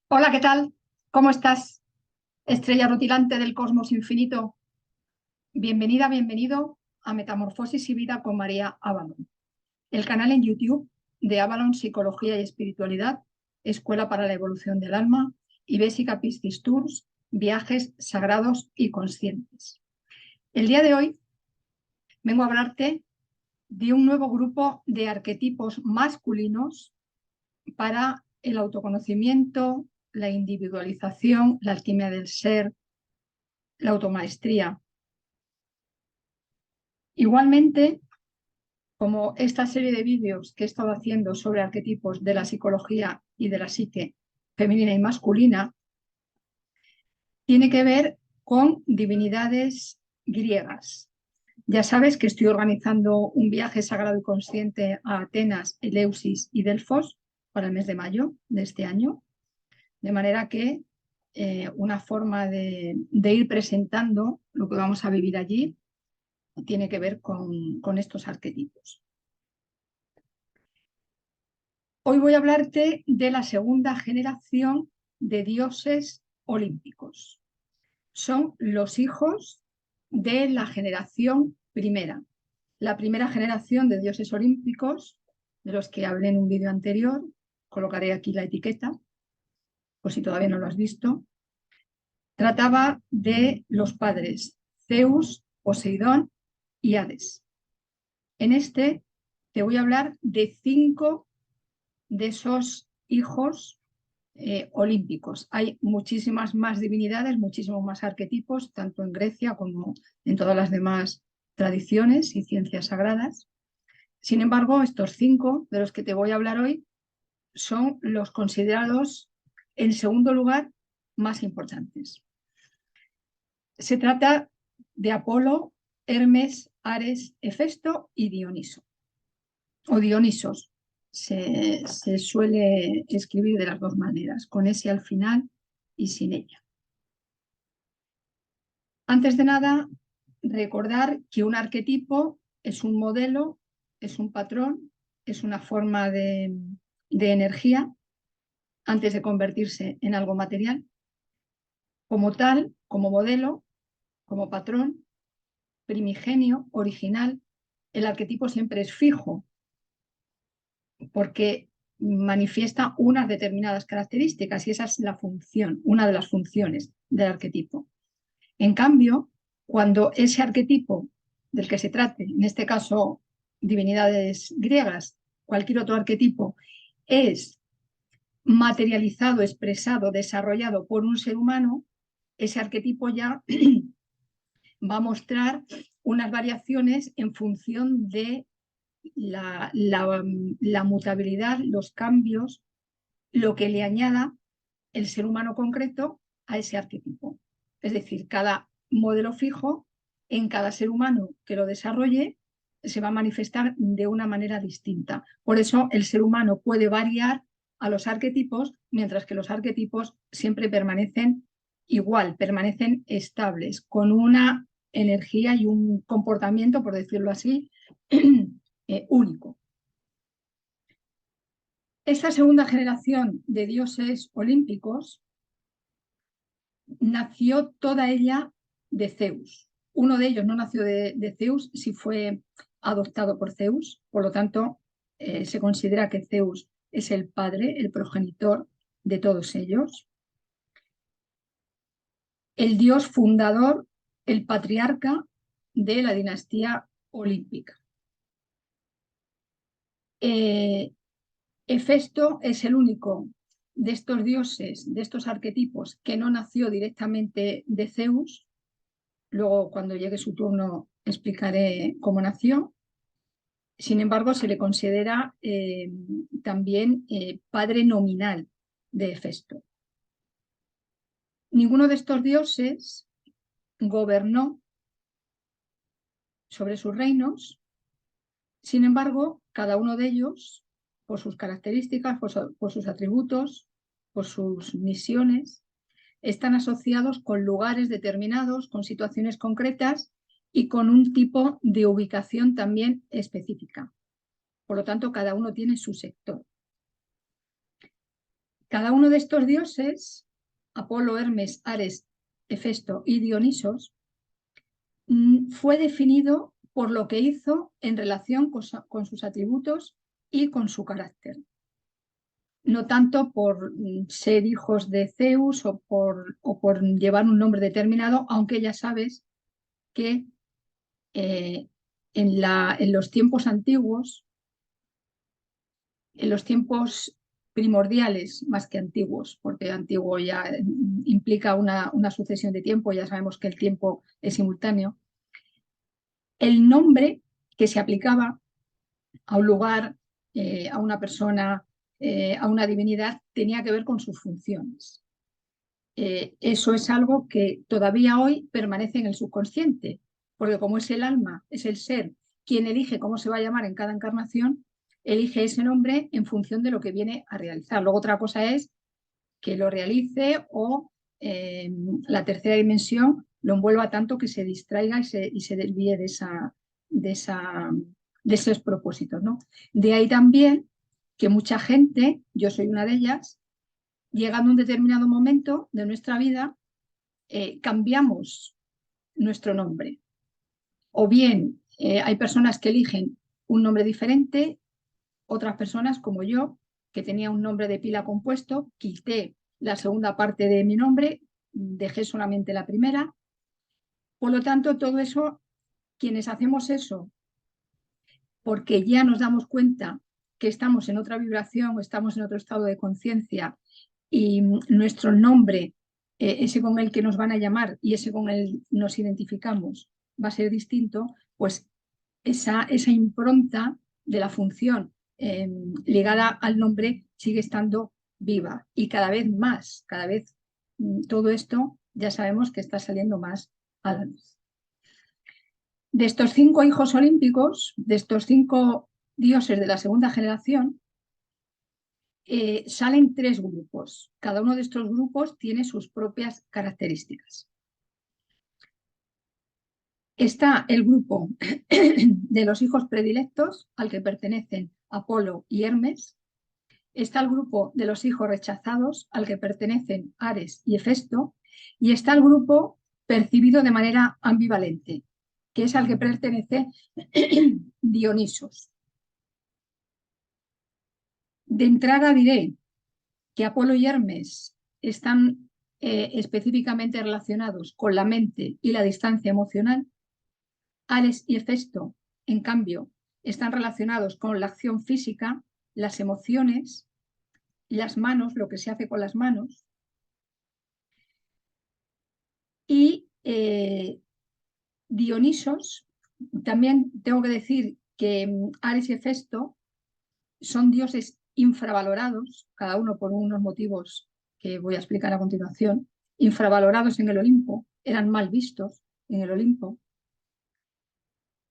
Hola, ¿qué tal? ¿Cómo estás? Estrella rutilante del cosmos infinito. Bienvenida, bienvenido a Metamorfosis y Vida con María Avalon, el canal en YouTube de Avalon Psicología y Espiritualidad, Escuela para la Evolución del Alma y Basic Piscis Tours, viajes sagrados y conscientes. El día de hoy vengo a hablarte de un nuevo grupo de arquetipos masculinos para el autoconocimiento, la individualización, la alquimia del ser, la automaestría. Igualmente, como esta serie de vídeos que he estado haciendo sobre arquetipos de la psicología y de la psique femenina y masculina, tiene que ver con divinidades griegas. Ya sabes que estoy organizando un viaje sagrado y consciente a Atenas, Eleusis y Delfos para el mes de mayo de este año, de manera que una forma de ir presentando lo que vamos a vivir allí tiene que ver con estos arquetipos. Hoy voy a hablarte de la segunda generación de dioses olímpicos. Son los hijos de la generación primera. La primera generación de dioses olímpicos, de los que hablé en un vídeo anterior, colocaré aquí la etiqueta, por si todavía no lo has visto, trataba de los padres Zeus, Poseidón y Hades. En este te voy a hablar de 5 de esos hijos olímpicos. Hay muchísimas más divinidades, muchísimos más arquetipos, tanto en Grecia como en todas las demás tradiciones y ciencias sagradas. Sin embargo, estos 5 de los que te voy a hablar hoy son los considerados, en segundo lugar, más importantes. Se trata de Apolo, Hermes, Ares, Hefesto y Dioniso, o Dionisos. Se suele escribir de las dos maneras, con ese al final y sin ella. Antes de nada, recordar que un arquetipo es un modelo, es un patrón, es una forma de energía antes de convertirse en algo material. Como tal, como modelo, como patrón, primigenio, original, el arquetipo siempre es fijo, porque manifiesta unas determinadas características y esa es la función, una de las funciones del arquetipo. En cambio, cuando ese arquetipo del que se trate, en este caso divinidades griegas, cualquier otro arquetipo, es materializado, expresado, desarrollado por un ser humano, ese arquetipo ya va a mostrar unas variaciones en función de la mutabilidad, los cambios, lo que le añada el ser humano concreto a ese arquetipo. Es decir, cada modelo fijo en cada ser humano que lo desarrolle se va a manifestar de una manera distinta. Por eso el ser humano puede variar a los arquetipos, mientras que los arquetipos siempre permanecen igual, permanecen estables, con una energía y un comportamiento, por decirlo así, único. Esta segunda generación de dioses olímpicos nació toda ella de Zeus. Uno de ellos no nació de Zeus, sí fue adoptado por Zeus, por lo tanto se considera que Zeus es el padre, el progenitor de todos ellos. El dios fundador, el patriarca de la dinastía olímpica. Hefesto es el único de estos dioses, de estos arquetipos, que no nació directamente de Zeus. Luego, cuando llegue su turno, explicaré cómo nació. Sin embargo, se le considera también padre nominal de Hefesto. Ninguno de estos dioses gobernó sobre sus reinos. Sin embargo, cada uno de ellos, por sus características, por sus atributos, por sus misiones, están asociados con lugares determinados, con situaciones concretas y con un tipo de ubicación también específica. Por lo tanto, cada uno tiene su sector. Cada uno de estos dioses, Apolo, Hermes, Ares, Hefesto y Dionisos, fue definido por lo que hizo en relación con sus atributos y con su carácter. No tanto por ser hijos de Zeus o por llevar un nombre determinado, aunque ya sabes que en los tiempos antiguos, en los tiempos primordiales más que antiguos, porque antiguo ya implica una sucesión de tiempo, ya sabemos que el tiempo es simultáneo, el nombre que se aplicaba a un lugar, a una persona, a una divinidad, tenía que ver con sus funciones. Eso es algo que todavía hoy permanece en el subconsciente, porque como es el alma, es el ser quien elige cómo se va a llamar en cada encarnación, elige ese nombre en función de lo que viene a realizar. Luego otra cosa es que lo realice o la tercera dimensión lo envuelva tanto que se distraiga y se desvíe de, esa, de esos propósitos, ¿no? De ahí también que mucha gente, yo soy una de ellas, llegando a un determinado momento de nuestra vida, cambiamos nuestro nombre. O bien hay personas que eligen un nombre diferente, otras personas como yo, que tenía un nombre de pila compuesto, quité la segunda parte de mi nombre, dejé solamente la primera. Por lo tanto, todo eso, quienes hacemos eso, porque ya nos damos cuenta que estamos en otra vibración, estamos en otro estado de conciencia y nuestro nombre, ese con el que nos van a llamar y ese con el nos identificamos, va a ser distinto, pues esa impronta de la función ligada al nombre sigue estando viva y cada vez más, cada vez todo esto ya sabemos que está saliendo más a la luz. De estos 5 hijos olímpicos, de estos 5 dioses de la segunda generación, salen 3 grupos. Cada uno de estos grupos tiene sus propias características. Está el grupo de los hijos predilectos, al que pertenecen Apolo y Hermes. Está el grupo de los hijos rechazados, al que pertenecen Ares y Hefesto. Y está el grupo percibido de manera ambivalente, que es al que pertenece Dionisos. De entrada diré que Apolo y Hermes están específicamente relacionados con la mente y la distancia emocional. Ares y Hefesto, en cambio, están relacionados con la acción física, las emociones, las manos, lo que se hace con las manos. Y Dionisos, también tengo que decir que Ares y Hefesto son dioses infravalorados, cada uno por unos motivos que voy a explicar a continuación, infravalorados en el Olimpo, eran mal vistos en el Olimpo.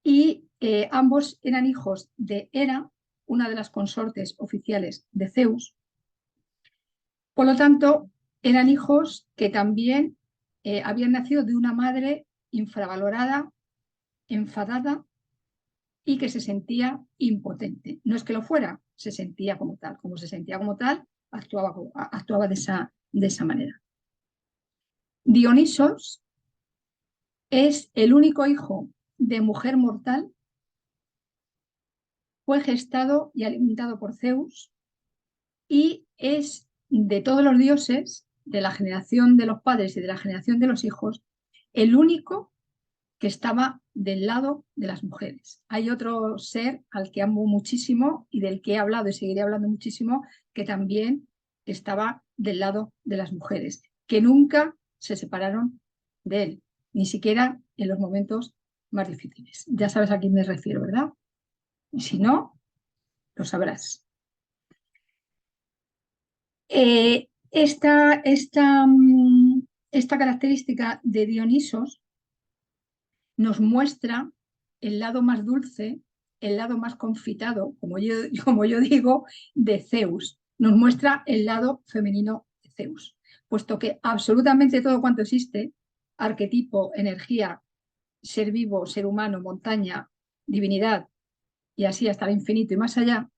Y ambos eran hijos de Hera, una de las consortes oficiales de Zeus. Por lo tanto, eran hijos que también habían nacido de una madre infravalorada, enfadada y que se sentía impotente. No es que lo fuera, se sentía como tal. Como se sentía como tal, actuaba de esa manera. Dionisos es el único hijo de mujer mortal. Fue gestado y alimentado por Zeus y es de todos los dioses, de la generación de los padres y de la generación de los hijos, el único que estaba del lado de las mujeres. Hay otro ser al que amo muchísimo y del que he hablado y seguiré hablando muchísimo, que también estaba del lado de las mujeres, que nunca se separaron de él, ni siquiera en los momentos más difíciles. Ya sabes a quién me refiero, ¿verdad? Y si no, lo sabrás. Esta característica de Dionisos nos muestra el lado más dulce, el lado más confitado, como yo digo, de Zeus. Nos muestra el lado femenino de Zeus, puesto que absolutamente todo cuanto existe, arquetipo, energía, ser vivo, ser humano, montaña, divinidad, y así hasta el infinito y más allá,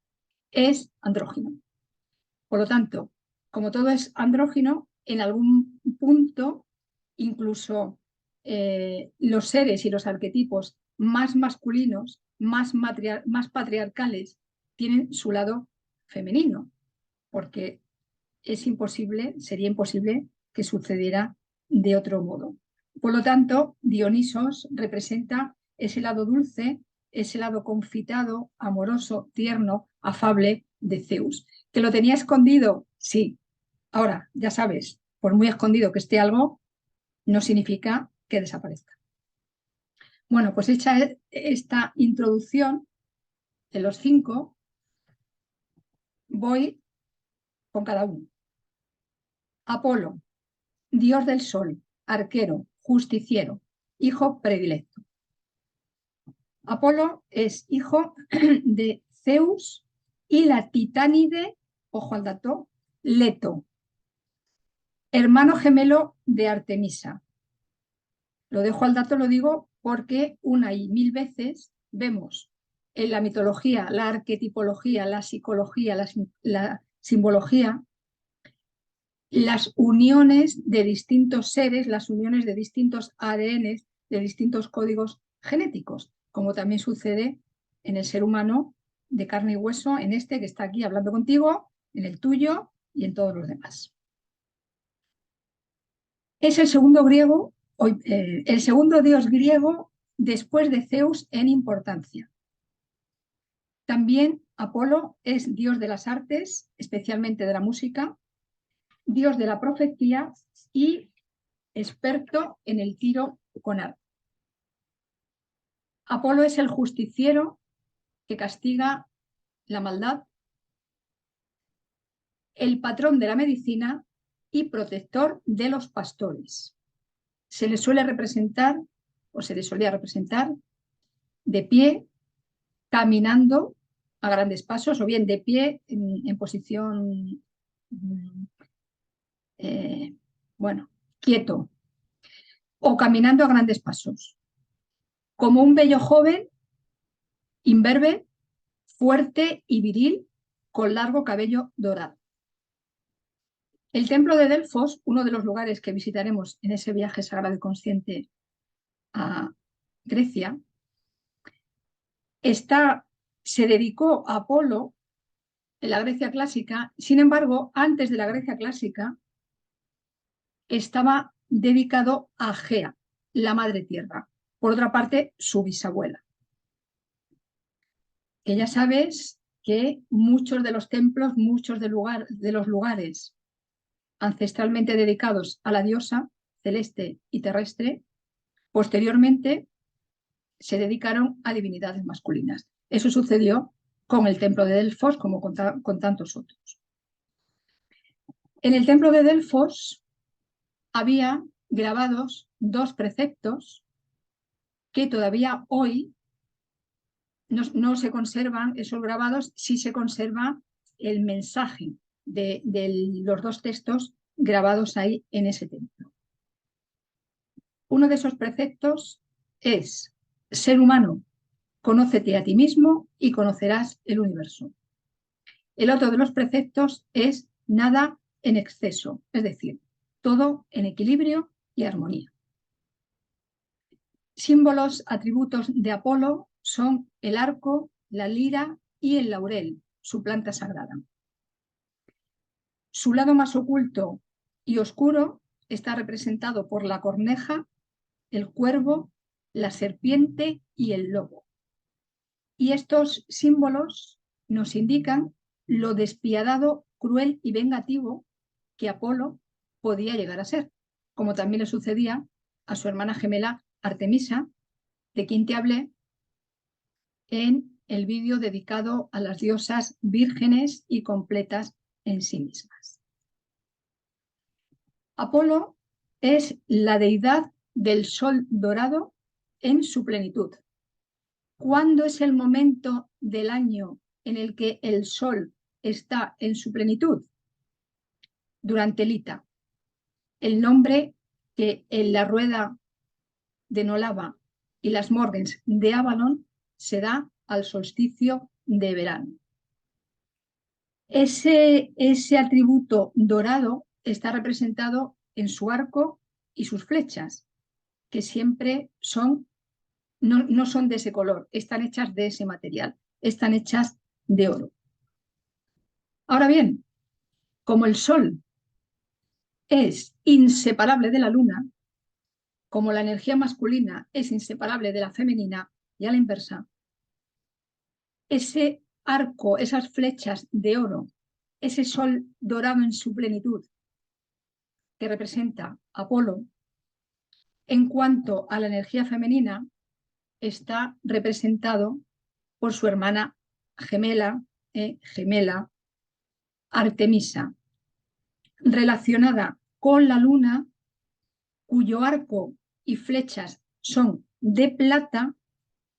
es andrógino. Por lo tanto, como todo es andrógino, en algún punto incluso los seres y los arquetipos más masculinos, más patriarcales, tienen su lado femenino, porque sería imposible que sucediera de otro modo. Por lo tanto, Dionisos representa ese lado dulce, ese lado confitado, amoroso, tierno, afable de Zeus. ¿Que lo tenía escondido? Sí. Ahora, ya sabes, por muy escondido que esté algo, no significa que desaparezca. Bueno, pues hecha esta introducción de los 5, voy con cada uno. Apolo, dios del sol, arquero, justiciero, hijo predilecto. Apolo es hijo de Zeus y la titánide, ojo al dato, Leto, hermano gemelo de Artemisa. Lo dejo al dato, lo digo porque una y mil veces vemos en la mitología, la arquetipología, la psicología, la simbología, las uniones de distintos seres, las uniones de distintos ADN, de distintos códigos genéticos, como también sucede en el ser humano de carne y hueso, en este que está aquí hablando contigo, en el tuyo y en todos los demás. Es el segundo dios griego después de Zeus en importancia. También Apolo es dios de las artes, especialmente de la música, dios de la profecía y experto en el tiro con arco. Apolo es el justiciero que castiga la maldad, el patrón de la medicina y protector de los pastores. Se le suele representar, o se le solía representar, de pie, caminando a grandes pasos, o bien de pie en posición, quieto, o caminando a grandes pasos, como un bello joven, imberbe, fuerte y viril, con largo cabello dorado. El templo de Delfos, uno de los lugares que visitaremos en ese viaje sagrado y consciente a Grecia, se dedicó a Apolo en la Grecia clásica. Sin embargo, antes de la Grecia clásica, estaba dedicado a Gea, la madre tierra. Por otra parte, su bisabuela. Que ya sabes que muchos de los templos, muchos de los lugares ancestralmente dedicados a la diosa celeste y terrestre, posteriormente se dedicaron a divinidades masculinas. Eso sucedió con el templo de Delfos, como con tantos otros. En el templo de Delfos había grabados 2 preceptos que todavía hoy no se conservan esos grabados, sí se conserva el mensaje de los 2 textos grabados ahí en ese templo. Uno de esos preceptos es: ser humano, conócete a ti mismo y conocerás el universo. El otro de los preceptos es: nada en exceso, es decir, todo en equilibrio y armonía. Símbolos, atributos de Apolo son el arco, la lira y el laurel, su planta sagrada. Su lado más oculto y oscuro está representado por la corneja, el cuervo, la serpiente y el lobo. Y estos símbolos nos indican lo despiadado, cruel y vengativo que Apolo podía llegar a ser, como también le sucedía a su hermana gemela Artemisa, de quien te hablé en el vídeo dedicado a las diosas vírgenes y completas en sí mismas. Apolo es la deidad del sol dorado en su plenitud. ¿Cuándo es el momento del año en el que el sol está en su plenitud? Durante Lita, el nombre que en la rueda de Nolava y las Morgens de Avalon se da al solsticio de verano. Ese atributo dorado está representado en su arco y sus flechas, que siempre no son de ese color, están hechas de ese material, están hechas de oro. Ahora bien, como el Sol es inseparable de la Luna, como la energía masculina es inseparable de la femenina y a la inversa, ese arco, esas flechas de oro, ese sol dorado en su plenitud que representa Apolo, en cuanto a la energía femenina, está representado por su hermana gemela Artemisa, relacionada con la luna, cuyo arco y flechas son de plata.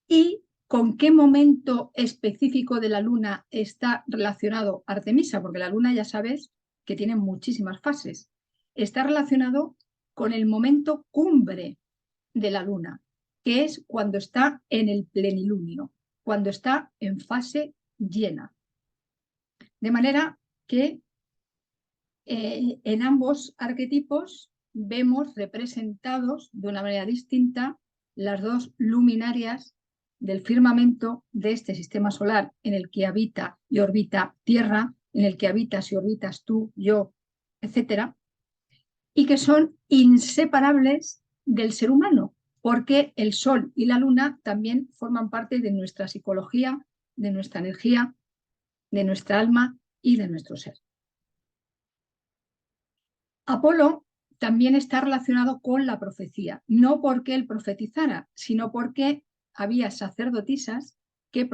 ¿Y con qué momento específico de la luna está relacionado Artemisa? Porque la luna ya sabes que tiene muchísimas fases. Está relacionado con el momento cumbre de la luna, que es cuando está en el plenilunio, cuando está en fase llena. De manera que en ambos arquetipos vemos representados de una manera distinta las dos luminarias del firmamento de este sistema solar en el que habita y orbita Tierra, en el que habitas y orbitas tú, yo, etcétera, y que son inseparables del ser humano, porque el Sol y la Luna también forman parte de nuestra psicología, de nuestra energía, de nuestra alma y de nuestro ser. Apolo también está relacionado con la profecía, no porque él profetizara, sino porque había sacerdotisas que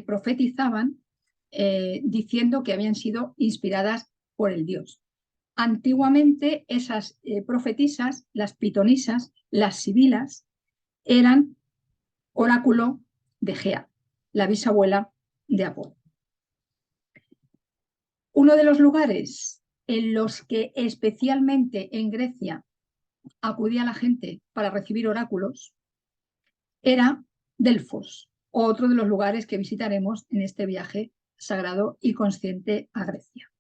profetizaban diciendo que habían sido inspiradas por el dios. Antiguamente esas profetisas, las pitonisas, las sibilas, eran oráculo de Gea, la bisabuela de Apolo. Uno de los lugares en los que especialmente en Grecia acudía la gente para recibir oráculos era Delfos, otro de los lugares que visitaremos en este viaje sagrado y consciente a Grecia.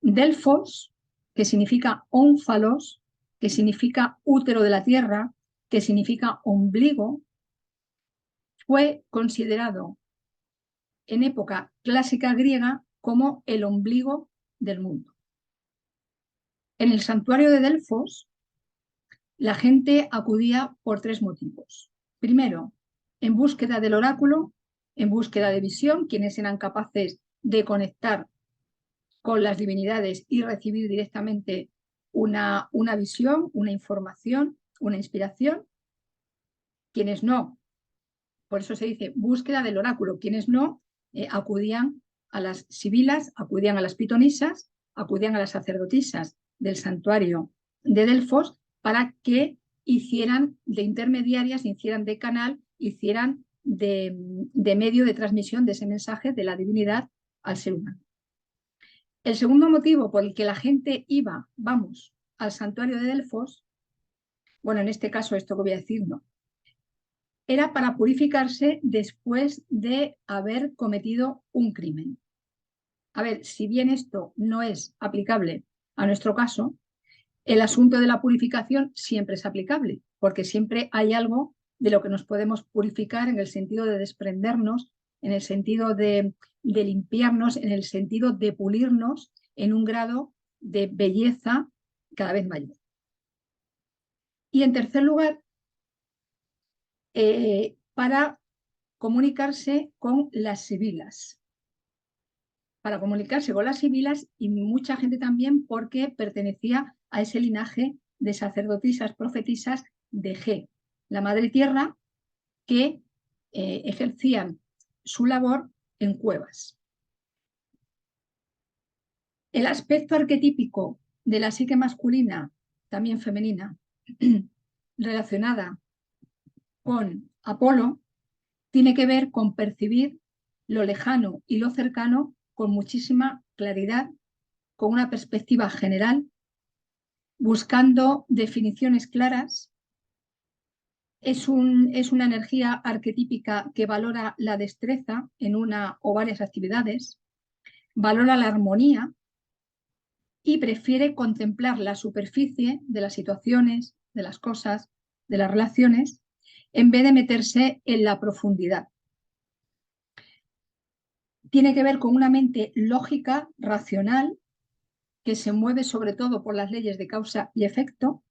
Delfos, que significa ónfalos, que significa útero de la tierra, que significa ombligo, fue considerado en época clásica griega como el ombligo del mundo. En el santuario de Delfos, la gente acudía por tres motivos. Primero, en búsqueda del oráculo, en búsqueda de visión, quienes eran capaces de conectar con las divinidades y recibir directamente una visión, una información, una inspiración. Quienes no, por eso se dice búsqueda del oráculo, quienes no acudían a las sibilas, acudían a las pitonisas, acudían a las sacerdotisas del santuario de Delfos para que hicieran de intermediarias, hicieran de canal, hicieran de medio de transmisión de ese mensaje de la divinidad al ser humano. El segundo motivo por el que la gente iba, al santuario de Delfos, bueno, en este caso esto que voy a decir no, era para purificarse después de haber cometido un crimen. A ver, si bien esto no es aplicable a nuestro caso, el asunto de la purificación siempre es aplicable, porque siempre hay algo de lo que nos podemos purificar en el sentido de desprendernos, en el sentido de limpiarnos, en el sentido de pulirnos en un grado de belleza cada vez mayor. Y en tercer lugar, para comunicarse con las sibilas. Para comunicarse con las sibilas y mucha gente también porque pertenecía a ese linaje de sacerdotisas, profetisas de Ge, la madre tierra, que ejercían su labor en cuevas. El aspecto arquetípico de la psique masculina, también femenina, relacionada con Apolo, tiene que ver con percibir lo lejano y lo cercano con muchísima claridad, con una perspectiva general, buscando definiciones claras. Es una energía arquetípica que valora la destreza en una o varias actividades, valora la armonía y prefiere contemplar la superficie de las situaciones, de las cosas, de las relaciones, en vez de meterse en la profundidad. Tiene que ver con una mente lógica, racional, que se mueve sobre todo por las leyes de causa y efecto,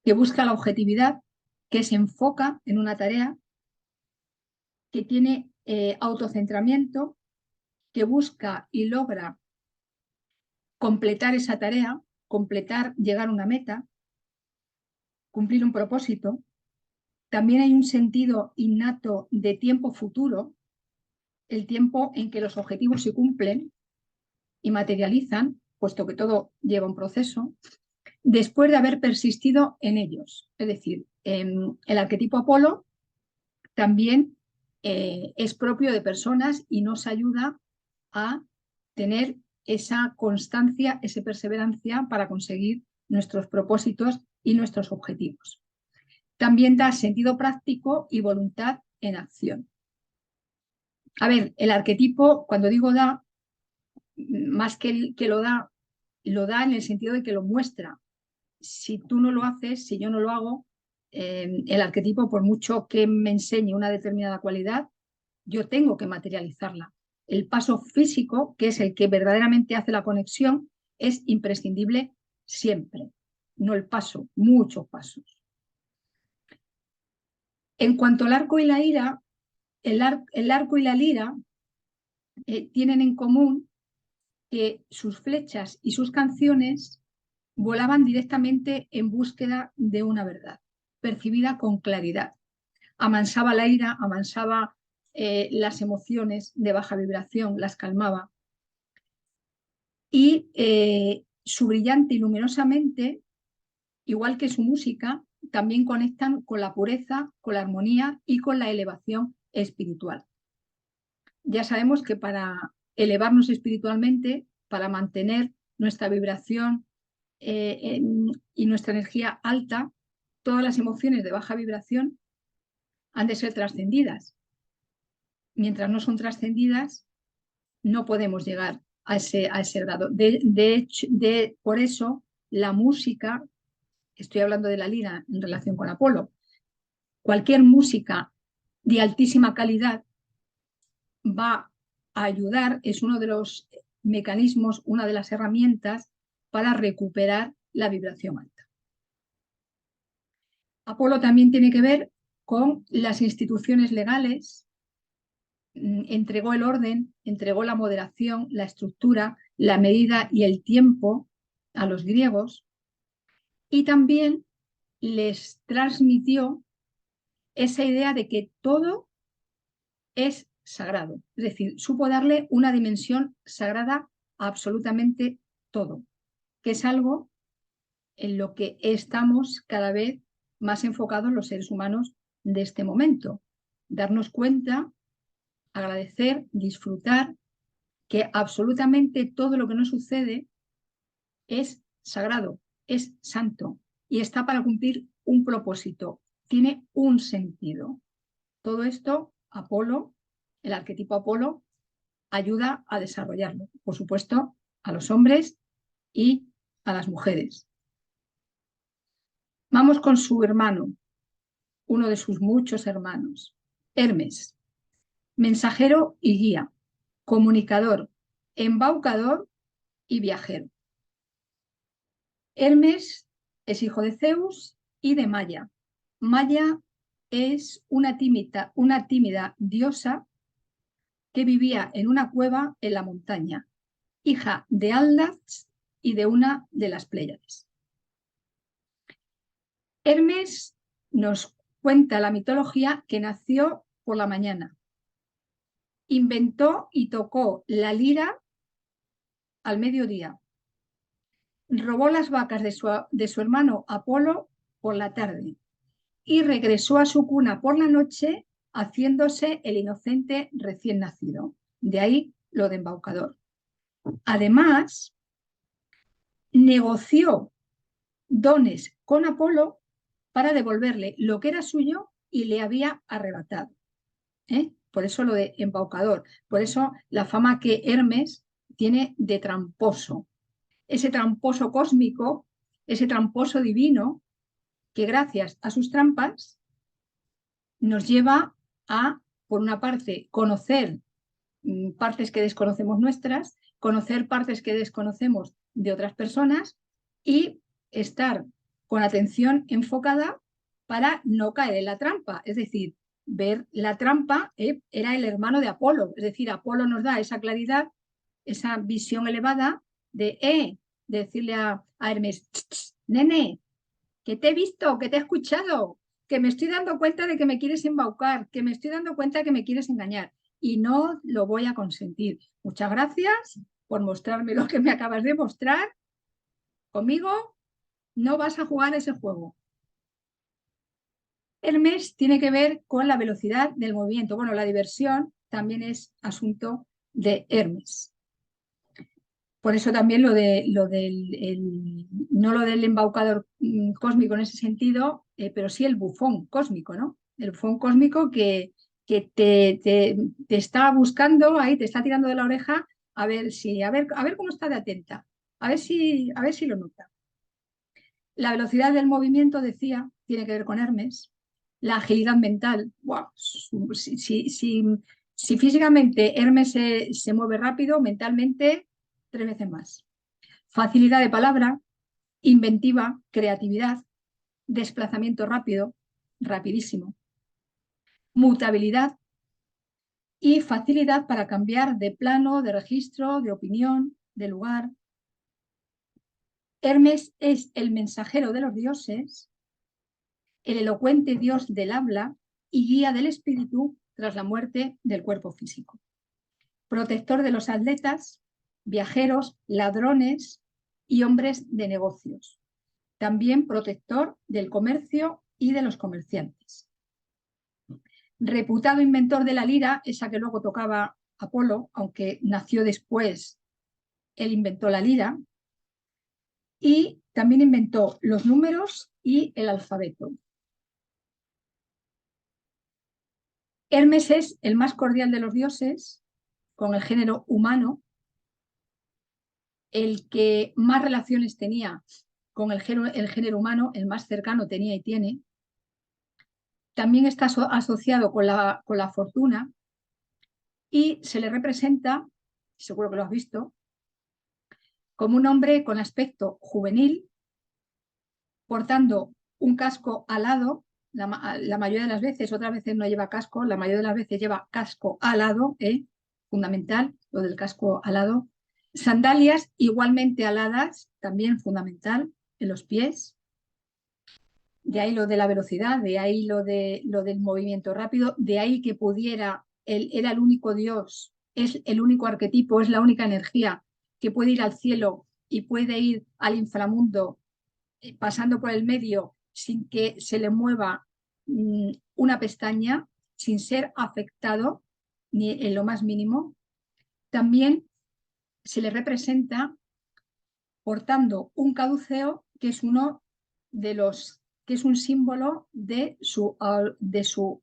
que busca la objetividad, que se enfoca en una tarea, que tiene autocentramiento, que busca y logra completar esa tarea, completar, llegar a una meta, cumplir un propósito. También hay un sentido innato de tiempo futuro, el tiempo en que los objetivos se cumplen y materializan, puesto que todo lleva un proceso, después de haber persistido en ellos. Es decir, el arquetipo Apolo también es propio de personas y nos ayuda a tener esa constancia, esa perseverancia para conseguir nuestros propósitos y nuestros objetivos. También da sentido práctico y voluntad en acción. A ver, el arquetipo, cuando digo da, más que lo da en el sentido de que lo muestra. Si tú no lo haces, si yo no lo hago, el arquetipo, por mucho que me enseñe una determinada cualidad, yo tengo que materializarla. El paso físico, que es el que verdaderamente hace la conexión, es imprescindible siempre, no el paso, muchos pasos. En cuanto al arco y la ira, el arco y la lira tienen en común que sus flechas y sus canciones volaban directamente en búsqueda de una verdad, percibida con claridad. Amansaba la ira, amansaba las emociones de baja vibración, las calmaba. Y su brillante y luminosamente, igual que su música, también conectan con la pureza, con la armonía y con la elevación espiritual. Ya sabemos que para elevarnos espiritualmente, para mantener nuestra vibración y nuestra energía alta, todas las emociones de baja vibración han de ser trascendidas. Mientras no son trascendidas, no podemos llegar a ese grado. Por eso, la música, estoy hablando de la lira en relación con Apolo, cualquier música de altísima calidad va a ayudar, es uno de los mecanismos, una de las herramientas para recuperar la vibración alta. Apolo también tiene que ver con las instituciones legales, entregó el orden, entregó la moderación, la estructura, la medida y el tiempo a los griegos y también les transmitió esa idea de que todo es sagrado, es decir, supo darle una dimensión sagrada a absolutamente todo, que es algo en lo que estamos cada vez más enfocados los seres humanos de este momento. Darnos cuenta, agradecer, disfrutar que absolutamente todo lo que nos sucede es sagrado, es santo y está para cumplir un propósito, tiene un sentido. Todo esto, Apolo, el arquetipo Apolo, ayuda a desarrollarlo, por supuesto, a los hombres y a las mujeres. Vamos con su hermano, uno de sus muchos hermanos, Hermes, mensajero y guía, comunicador, embaucador y viajero. Hermes es hijo de Zeus y de Maya. Maya es una tímida diosa que vivía en una cueva en la montaña, hija de Aldas y de una de las Pléyades. Hermes nos cuenta la mitología que nació por la mañana. Inventó y tocó la lira al mediodía. Robó las vacas de su hermano Apolo por la tarde y regresó a su cuna por la noche haciéndose el inocente recién nacido. De ahí lo de embaucador. Además, negoció dones con Apolo para devolverle lo que era suyo y le había arrebatado. Por eso lo de embaucador. Por eso la fama que Hermes tiene de tramposo. Ese tramposo cósmico, ese tramposo divino, que gracias a sus trampas nos lleva a, por una parte, conocer partes que desconocemos nuestras, conocer partes que desconocemos de otras personas y estar con atención enfocada para no caer en la trampa. Es decir, ver la trampa era el hermano de Apolo. Es decir, Apolo nos da esa claridad, esa visión elevada de decirle a Hermes, nene, que te he visto, que te he escuchado, que me estoy dando cuenta de que me quieres embaucar, que me estoy dando cuenta de que me quieres engañar y no lo voy a consentir. Muchas gracias por mostrarme lo que me acabas de mostrar. Conmigo no vas a jugar ese juego. Hermes tiene que ver con la velocidad del movimiento. Bueno, la diversión también es asunto de Hermes. Por eso también no lo del embaucador cósmico en ese sentido, pero sí el bufón cósmico, ¿no? El bufón cósmico que te está buscando ahí, te está tirando de la oreja a ver cómo está de atenta, a ver si lo nota. La velocidad del movimiento, decía, tiene que ver con Hermes. La agilidad mental, wow, si físicamente Hermes se mueve rápido, mentalmente 3 veces más. Facilidad de palabra, inventiva, creatividad, desplazamiento rápido, rapidísimo, mutabilidad y facilidad para cambiar de plano, de registro, de opinión, de lugar. Hermes es el mensajero de los dioses, el elocuente dios del habla y guía del espíritu tras la muerte del cuerpo físico. Protector de los atletas, viajeros, ladrones y hombres de negocios. También protector del comercio y de los comerciantes. Reputado inventor de la lira, esa que luego tocaba Apolo, aunque nació después, él inventó la lira, y también inventó los números y el alfabeto. Hermes es el más cordial de los dioses, con el género humano, el que más relaciones tenía con el género humano, el más cercano tenía y tiene. También está asociado con la fortuna y se le representa, seguro que lo has visto, como un hombre con aspecto juvenil, portando un casco alado, la mayoría de las veces, otras veces no lleva casco, la mayoría de las veces lleva casco alado, fundamental, lo del casco alado. Sandalias igualmente aladas, también fundamental, en los pies. De ahí lo de la velocidad, de ahí lo del movimiento rápido, de ahí que pudiera, él era el único Dios, es el único arquetipo, es la única energía que puede ir al cielo y puede ir al inframundo pasando por el medio sin que se le mueva una pestaña, sin ser afectado ni en lo más mínimo. También se le representa portando un caduceo, que es uno de los que es un símbolo de su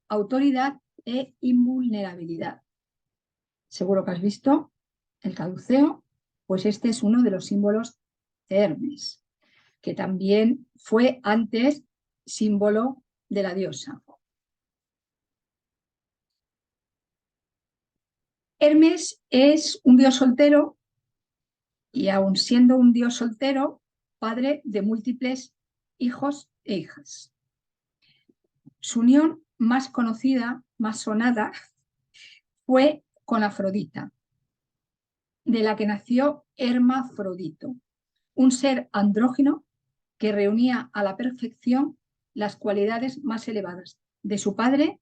autoridad e invulnerabilidad. Seguro que has visto el caduceo, pues este es uno de los símbolos de Hermes, que también fue antes símbolo de la diosa. Hermes es un dios soltero y aun siendo un dios soltero, padre de múltiples hijos e hijas. Su unión más conocida, más sonada, fue con Afrodita, de la que nació Hermafrodito, un ser andrógino que reunía a la perfección las cualidades más elevadas de su padre,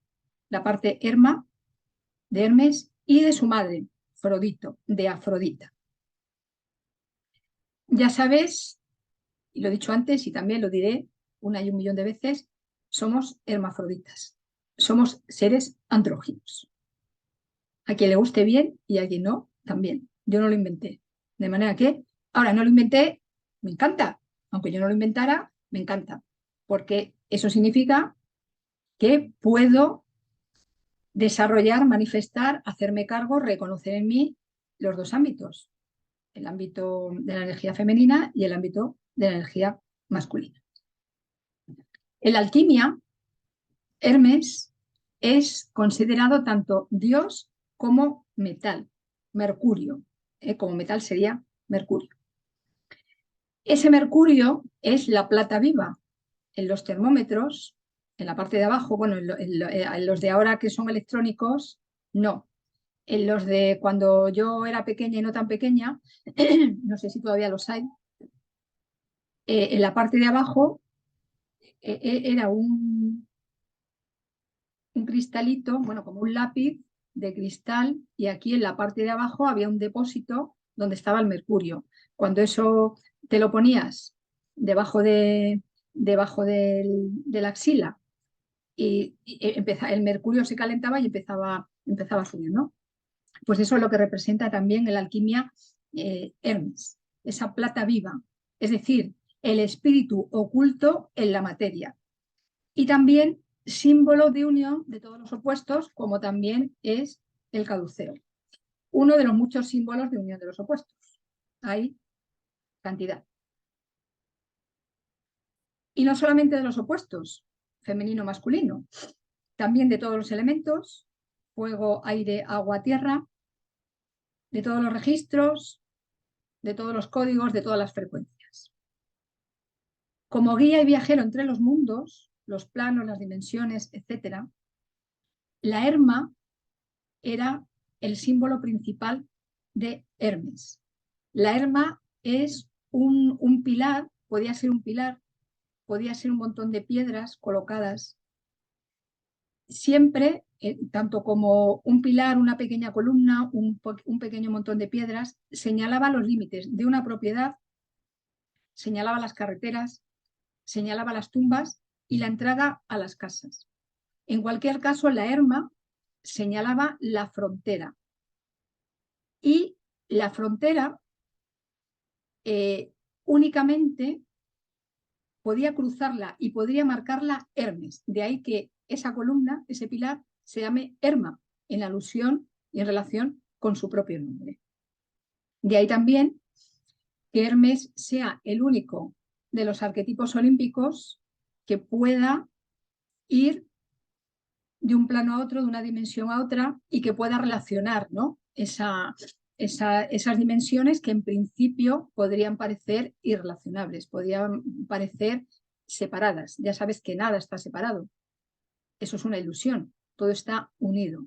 la parte Herma, de Hermes, y de su madre, Frodito, de Afrodita. Ya sabes, y lo he dicho antes y también lo diré una y un millón de veces, somos hermafroditas, somos seres andróginos. A quien le guste bien y a quien no, también. Yo no lo inventé. De manera que, ahora no lo inventé, me encanta. Aunque yo no lo inventara, me encanta. Porque eso significa que puedo desarrollar, manifestar, hacerme cargo, reconocer en mí los dos ámbitos, el ámbito de la energía femenina y el ámbito de la energía masculina. En la alquimia, Hermes es considerado tanto dios como metal, mercurio. Como metal sería mercurio. Ese mercurio es la plata viva. En los termómetros, en la parte de abajo, bueno, en los de ahora que son electrónicos, no. En los de cuando yo era pequeña y no tan pequeña, no sé si todavía los hay, en la parte de abajo era un cristalito, bueno, como un lápiz de cristal, y aquí en la parte de abajo había un depósito donde estaba el mercurio. Cuando eso te lo ponías debajo de la axila y el mercurio se calentaba y empezaba a subir, ¿no? Pues eso es lo que representa también en la alquimia Hermes, esa plata viva, es decir, el espíritu oculto en la materia. Y también símbolo de unión de todos los opuestos, como también es el caduceo. Uno de los muchos símbolos de unión de los opuestos. Hay cantidad. Y no solamente de los opuestos, femenino, masculino, también de todos los elementos, fuego, aire, agua, tierra, de todos los registros, de todos los códigos, de todas las frecuencias. Como guía y viajero entre los mundos, los planos, las dimensiones, etc., la Herma era el símbolo principal de Hermes. La Herma es un pilar, podía ser un pilar, podía ser un montón de piedras colocadas, siempre, tanto como un pilar, una pequeña columna, un pequeño montón de piedras, señalaba los límites de una propiedad, señalaba las carreteras, señalaba las tumbas y la entrada a las casas. En cualquier caso, la Herma señalaba la frontera. Y la frontera únicamente podía cruzarla y podría marcarla Hermes. De ahí que esa columna, ese pilar, se llame Herma, en alusión y en relación con su propio nombre. De ahí también que Hermes sea el único de los arquetipos olímpicos que pueda ir de un plano a otro, de una dimensión a otra, y que pueda relacionar, ¿no? Esas dimensiones que en principio podrían parecer irrelacionables, podrían parecer separadas. Ya sabes que nada está separado. Eso es una ilusión. Todo está unido.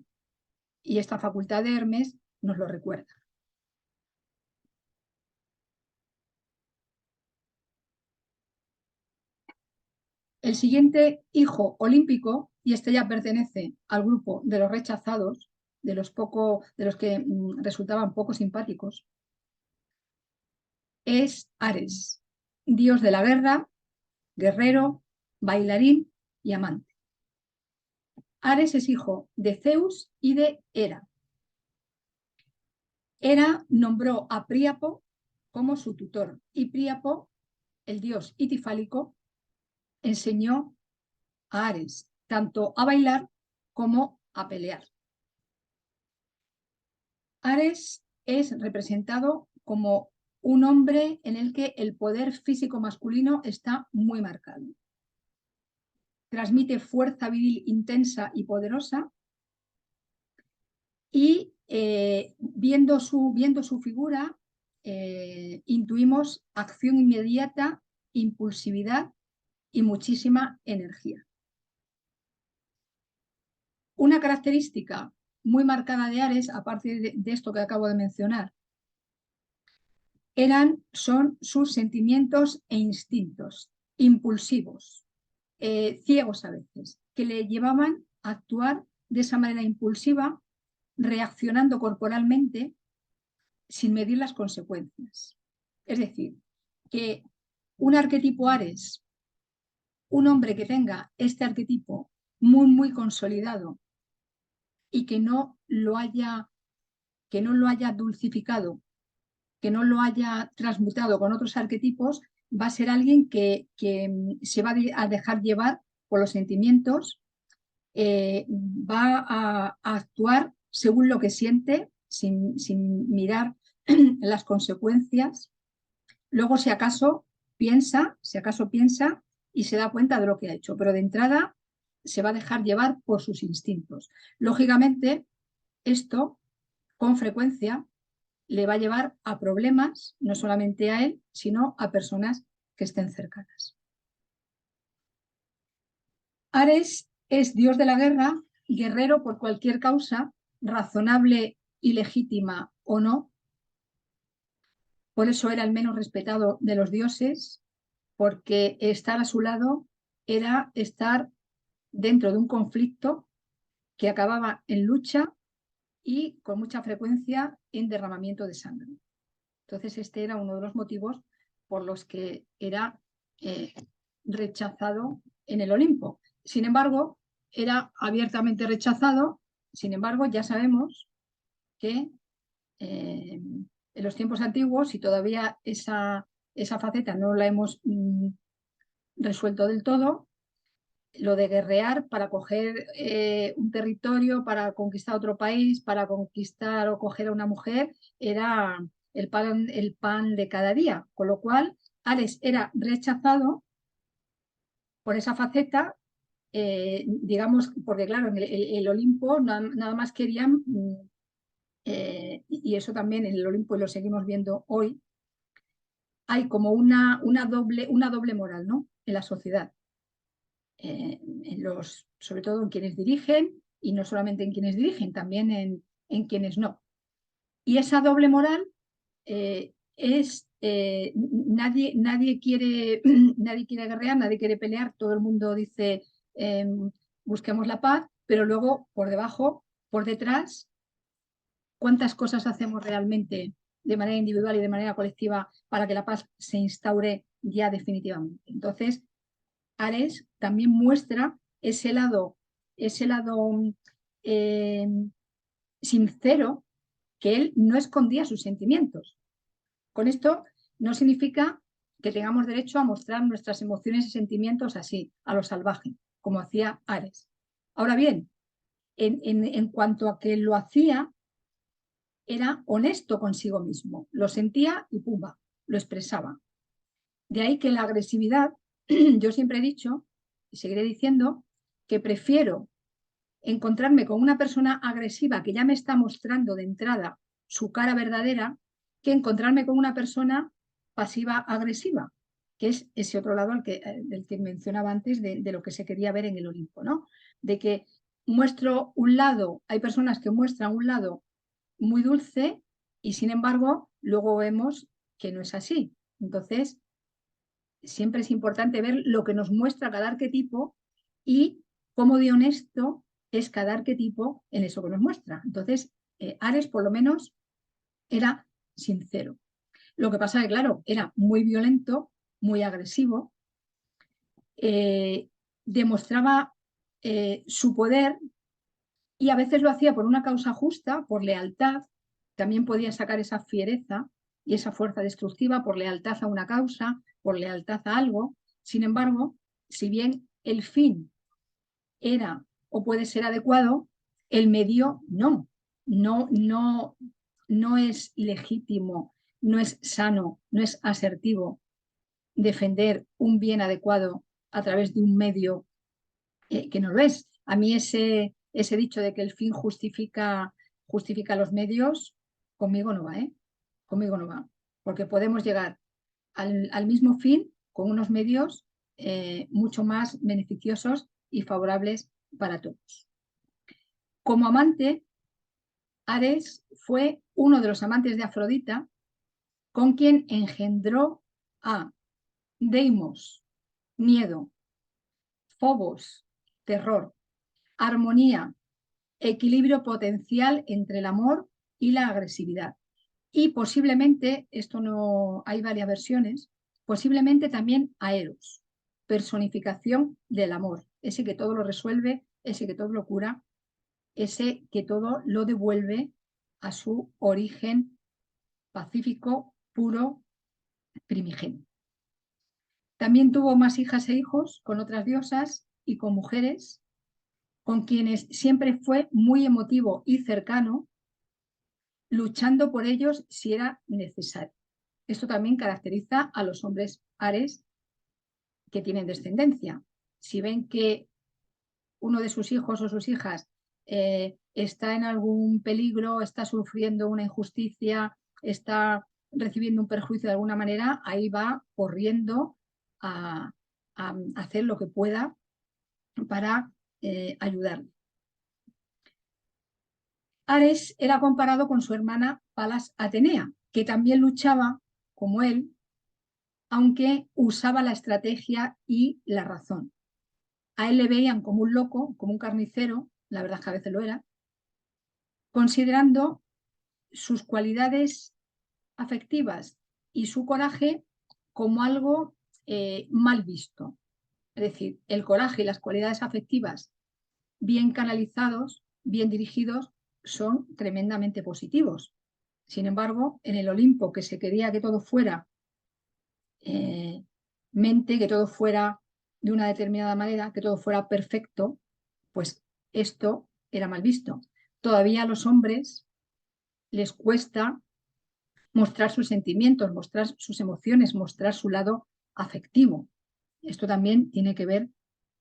Y esta facultad de Hermes nos lo recuerda. El siguiente hijo olímpico, y este ya pertenece al grupo de los rechazados, de los que resultaban poco simpáticos, es Ares, dios de la guerra, guerrero, bailarín y amante. Ares es hijo de Zeus y de Hera. Hera nombró a Príapo como su tutor y Príapo, el dios itifálico, enseñó a Ares tanto a bailar como a pelear. Ares es representado como un hombre en el que el poder físico masculino está muy marcado. Transmite fuerza viril intensa y poderosa y viendo su figura intuimos acción inmediata, impulsividad y muchísima energía. Una característica muy marcada de Ares, aparte de esto que acabo de mencionar, son sus sentimientos e instintos impulsivos, ciegos a veces, que le llevaban a actuar de esa manera impulsiva, reaccionando corporalmente sin medir las consecuencias. Es decir, que un arquetipo Ares, un hombre que tenga este arquetipo muy, muy consolidado y que no lo haya dulcificado, que no lo haya transmutado con otros arquetipos, va a ser alguien que se va a dejar llevar por los sentimientos va a actuar según lo que siente, sin mirar las consecuencias. Luego, si acaso piensa y se da cuenta de lo que ha hecho, pero de entrada se va a dejar llevar por sus instintos. Lógicamente, esto con frecuencia le va a llevar a problemas, no solamente a él, sino a personas que estén cercanas. Ares es dios de la guerra, guerrero por cualquier causa, razonable y legítima o no. Por eso era el menos respetado de los dioses, porque estar a su lado era estar dentro de un conflicto que acababa en lucha y con mucha frecuencia en derramamiento de sangre. Entonces este era uno de los motivos por los que era rechazado en el Olimpo. Sin embargo, era abiertamente rechazado. Sin embargo, ya sabemos que en los tiempos antiguos, y todavía esa faceta no la hemos resuelto del todo, lo de guerrear para coger un territorio, para conquistar otro país, para conquistar o coger a una mujer, era el pan de cada día. Con lo cual, Ares era rechazado por esa faceta, digamos, porque claro, en el Olimpo nada más querían, y eso también en el Olimpo y lo seguimos viendo hoy, hay como una doble moral, ¿no? En la sociedad. Sobre todo en quienes dirigen, y no solamente en quienes dirigen, también en quienes no. Y esa doble moral nadie quiere guerrear, nadie quiere pelear, todo el mundo dice busquemos la paz, pero luego por debajo, por detrás, ¿cuántas cosas hacemos realmente de manera individual y de manera colectiva para que la paz se instaure ya definitivamente? Entonces, Ares también muestra ese lado eh, sincero, que él no escondía sus sentimientos. Con esto no significa que tengamos derecho a mostrar nuestras emociones y sentimientos así, a lo salvaje, como hacía Ares. Ahora bien, en cuanto a que lo hacía, era honesto consigo mismo, lo sentía y pumba, lo expresaba. De ahí que la agresividad, yo siempre he dicho, y seguiré diciendo, que prefiero encontrarme con una persona agresiva que ya me está mostrando de entrada su cara verdadera, que encontrarme con una persona pasiva-agresiva, que es ese otro lado del que mencionaba antes, de lo que se quería ver en el Olimpo, ¿no? De que muestro un lado, hay personas que muestran un lado muy dulce y sin embargo luego vemos que no es así. Entonces, siempre es importante ver lo que nos muestra cada arquetipo y cómo de honesto es cada arquetipo en eso que nos muestra. Entonces, Ares por lo menos era sincero. Lo que pasa es que, claro, era muy violento, muy agresivo, demostraba su poder y a veces lo hacía por una causa justa, por lealtad. También podía sacar esa fiereza y esa fuerza destructiva por lealtad a una causa, por lealtad a algo. Sin embargo, si bien el fin era o puede ser adecuado, el medio no es legítimo, no es sano, no es asertivo defender un bien adecuado a través de un medio que no lo es. A mí ese dicho de que el fin justifica los medios, conmigo no va, ¿eh? Conmigo no va, porque podemos llegar al mismo fin con unos medios mucho más beneficiosos y favorables para todos. Como amante, Ares fue uno de los amantes de Afrodita, con quien engendró a Deimos, miedo, Phobos, terror, armonía, equilibrio potencial entre el amor y la agresividad. Y posiblemente, esto no hay varias versiones, posiblemente también a Eros, personificación del amor, ese que todo lo resuelve, ese que todo lo cura, ese que todo lo devuelve a su origen pacífico, puro, primigenio. También tuvo más hijas e hijos con otras diosas y con mujeres, con quienes siempre fue muy emotivo y cercano, luchando por ellos si era necesario. Esto también caracteriza a los hombres Ares que tienen descendencia. Si ven que uno de sus hijos o sus hijas está en algún peligro, está sufriendo una injusticia, está recibiendo un perjuicio de alguna manera, ahí va corriendo a hacer lo que pueda para ayudarle. Ares era comparado con su hermana Palas Atenea, que también luchaba como él, aunque usaba la estrategia y la razón. A él le veían como un loco, como un carnicero, la verdad es que a veces lo era, considerando sus cualidades afectivas y su coraje como algo mal visto. Es decir, el coraje y las cualidades afectivas bien canalizados, bien dirigidos, son tremendamente positivos. Sin embargo, en el Olimpo, que se quería que todo fuera mente, que todo fuera de una determinada manera, que todo fuera perfecto, pues esto era mal visto. Todavía a los hombres les cuesta mostrar sus sentimientos, mostrar sus emociones, mostrar su lado afectivo. Esto también tiene que ver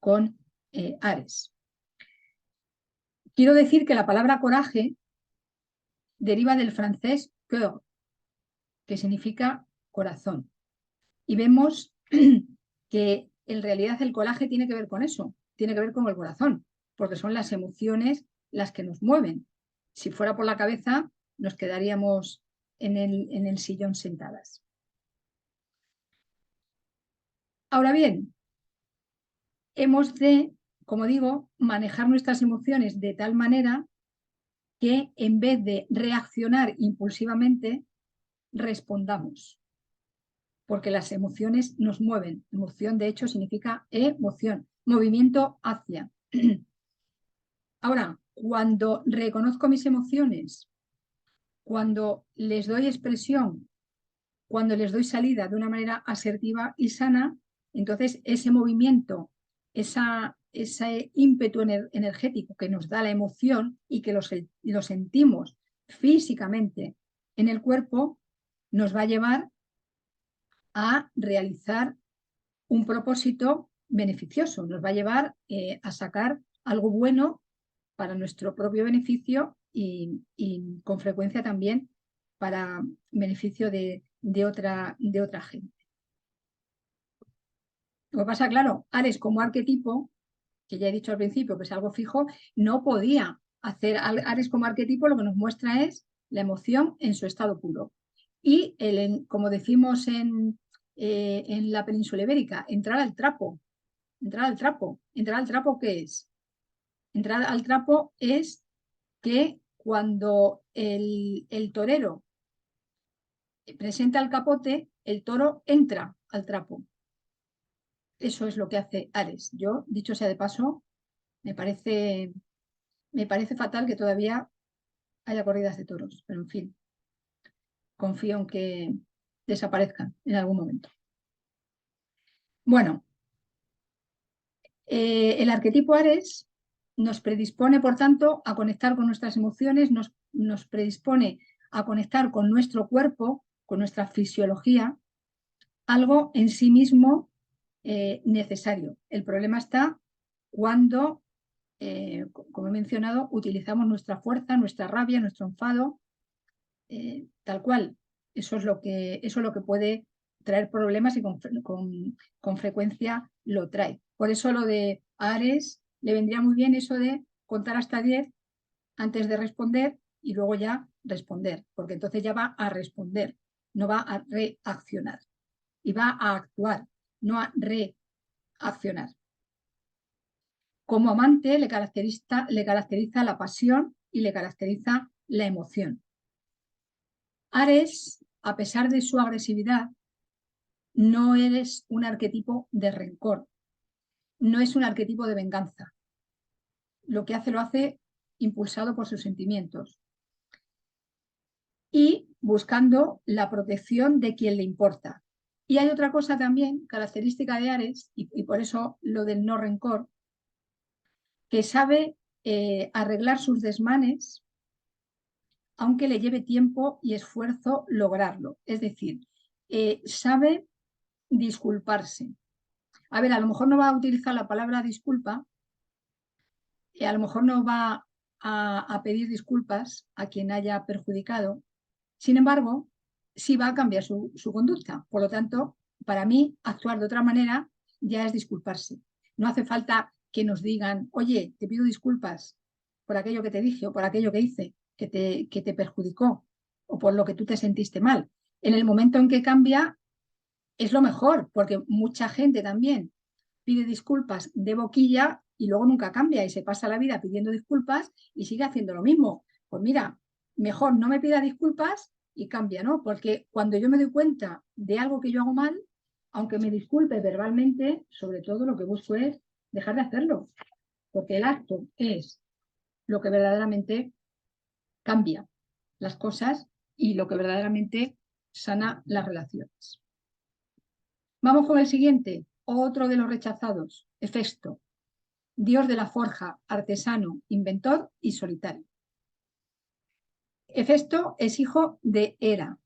con Ares. Quiero decir que la palabra coraje deriva del francés cœur, que significa corazón. Y vemos que en realidad el coraje tiene que ver con eso, tiene que ver con el corazón, porque son las emociones las que nos mueven. Si fuera por la cabeza, nos quedaríamos en el sillón sentadas. Ahora bien, hemos de, como digo, manejar nuestras emociones de tal manera que en vez de reaccionar impulsivamente, respondamos. Porque las emociones nos mueven. Emoción, de hecho, significa emoción, movimiento hacia. Ahora, cuando reconozco mis emociones, cuando les doy expresión, cuando les doy salida de una manera asertiva y sana, entonces ese movimiento, ese ímpetu energético que nos da la emoción y que lo sentimos físicamente en el cuerpo, nos va a llevar a realizar un propósito beneficioso, nos va a llevar a sacar algo bueno para nuestro propio beneficio y con frecuencia también para beneficio de otra gente. Lo que pasa, claro, Ares como arquetipo, que ya he dicho al principio que es algo fijo, no podía hacer Ares como arquetipo, lo que nos muestra es la emoción en su estado puro. Y como decimos en la península ibérica, entrar al trapo. Entrar al trapo. ¿Entrar al trapo qué es? Entrar al trapo es que cuando el torero presenta el capote, el toro entra al trapo. Eso es lo que hace Ares. Yo, dicho sea de paso, me parece fatal que todavía haya corridas de toros, pero en fin, confío en que desaparezcan en algún momento. Bueno, el arquetipo Ares nos predispone, por tanto, a conectar con nuestras emociones, nos predispone a conectar con nuestro cuerpo, con nuestra fisiología, algo en sí mismo necesario. El problema está cuando, como he mencionado, utilizamos nuestra fuerza, nuestra rabia, nuestro enfado, tal cual. Eso es lo que puede traer problemas y con frecuencia lo trae. Por eso lo de Ares le vendría muy bien eso de contar hasta 10 antes de responder y luego ya responder, porque entonces ya va a responder, no va a reaccionar y va a actuar, no a reaccionar. Como amante le caracteriza la pasión y le caracteriza la emoción. Ares, a pesar de su agresividad, no eres un arquetipo de rencor, no es un arquetipo de venganza. Lo que hace lo hace impulsado por sus sentimientos y buscando la protección de quien le importa. Y hay otra cosa también, característica de Ares, y por eso lo del no rencor, que sabe arreglar sus desmanes, aunque le lleve tiempo y esfuerzo lograrlo. Es decir, sabe disculparse. A ver, a lo mejor no va a utilizar la palabra disculpa, a lo mejor no va a pedir disculpas a quien haya perjudicado. Sin embargo, sí va a cambiar su conducta. Por lo tanto, para mí, actuar de otra manera ya es disculparse. No hace falta que nos digan, oye, te pido disculpas por aquello que te dije o por aquello que hice que te perjudicó o por lo que tú te sentiste mal. En el momento en que cambia, es lo mejor, porque mucha gente también pide disculpas de boquilla y luego nunca cambia y se pasa la vida pidiendo disculpas y sigue haciendo lo mismo. Pues mira, mejor no me pida disculpas y cambia, ¿no? Porque cuando yo me doy cuenta de algo que yo hago mal, aunque me disculpe verbalmente, sobre todo lo que busco es dejar de hacerlo, porque el acto es lo que verdaderamente cambia las cosas y lo que verdaderamente sana las relaciones. Vamos con el siguiente, otro de los rechazados, Hefesto, dios de la forja, artesano, inventor y solitario. Hefesto es hijo de Hera,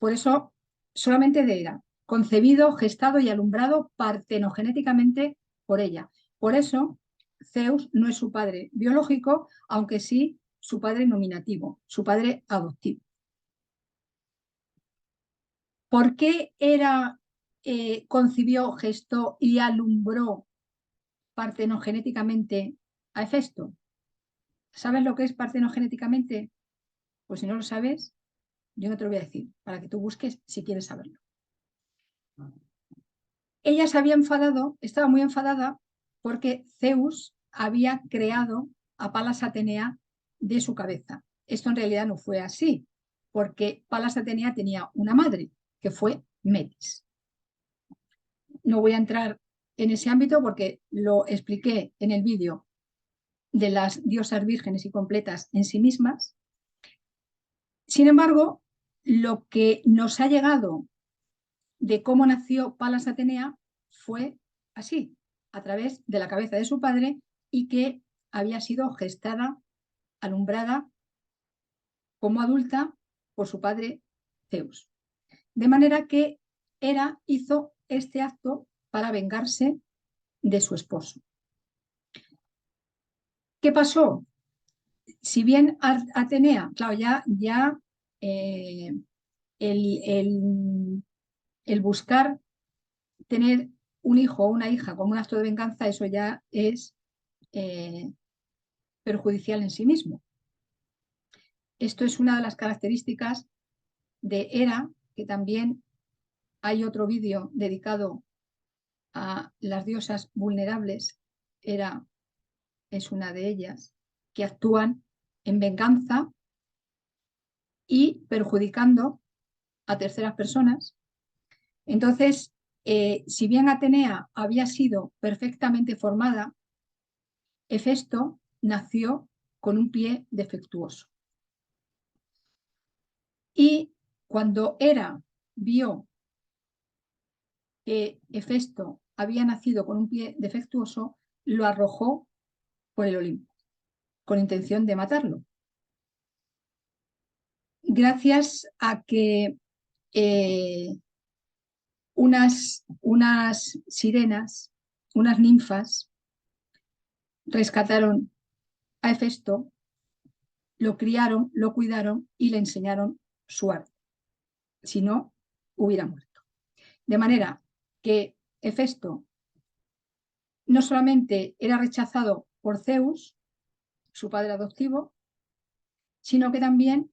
por eso solamente de Hera, concebido, gestado y alumbrado partenogenéticamente por ella. Por eso Zeus no es su padre biológico, aunque sí su padre nominativo, su padre adoptivo. ¿Por qué Hera concibió, gestó y alumbró partenogenéticamente a Hefesto? ¿Sabes lo que es partenogenéticamente? Pues si no lo sabes, yo no te lo voy a decir, para que tú busques si quieres saberlo. Ella se había enfadado, estaba muy enfadada, porque Zeus había creado a Palas Atenea de su cabeza. Esto en realidad no fue así, porque Palas Atenea tenía una madre, que fue Metis. No voy a entrar en ese ámbito porque lo expliqué en el vídeo de las diosas vírgenes y completas en sí mismas. Sin embargo, lo que nos ha llegado de cómo nació Palas Atenea fue así, a través de la cabeza de su padre y que había sido gestada, alumbrada como adulta por su padre Zeus. De manera que Hera hizo este acto para vengarse de su esposo. ¿Qué pasó? Si bien Atenea, claro, ya el buscar tener un hijo o una hija como un acto de venganza, eso ya es perjudicial en sí mismo. Esto es una de las características de Hera, que también hay otro vídeo dedicado a las diosas vulnerables. Hera es una de ellas, que actúan en venganza y perjudicando a terceras personas. Entonces, si bien Atenea había sido perfectamente formada, Hefesto nació con un pie defectuoso. Y cuando Hera vio que Hefesto había nacido con un pie defectuoso, lo arrojó por el Olimpo, con intención de matarlo. Gracias a que unas sirenas, unas ninfas, rescataron a Hefesto, lo criaron, lo cuidaron y le enseñaron su arte. Si no, hubiera muerto. De manera que Hefesto no solamente era rechazado por Zeus, su padre adoptivo, sino que también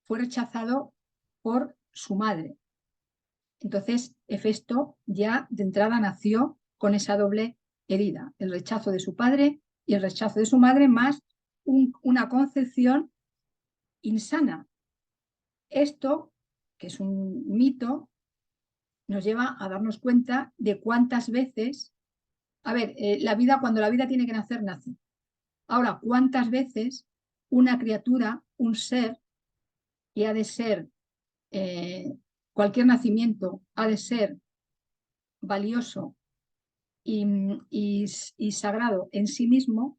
fue rechazado por su madre. Entonces, Hefesto ya de entrada nació con esa doble herida, el rechazo de su padre y el rechazo de su madre, más una concepción insana. Esto, que es un mito, nos lleva a darnos cuenta de cuántas veces, a ver, cuando la vida tiene que nacer, nace. Ahora, cuántas veces una criatura, un ser, que ha de ser, cualquier nacimiento ha de ser valioso y sagrado en sí mismo,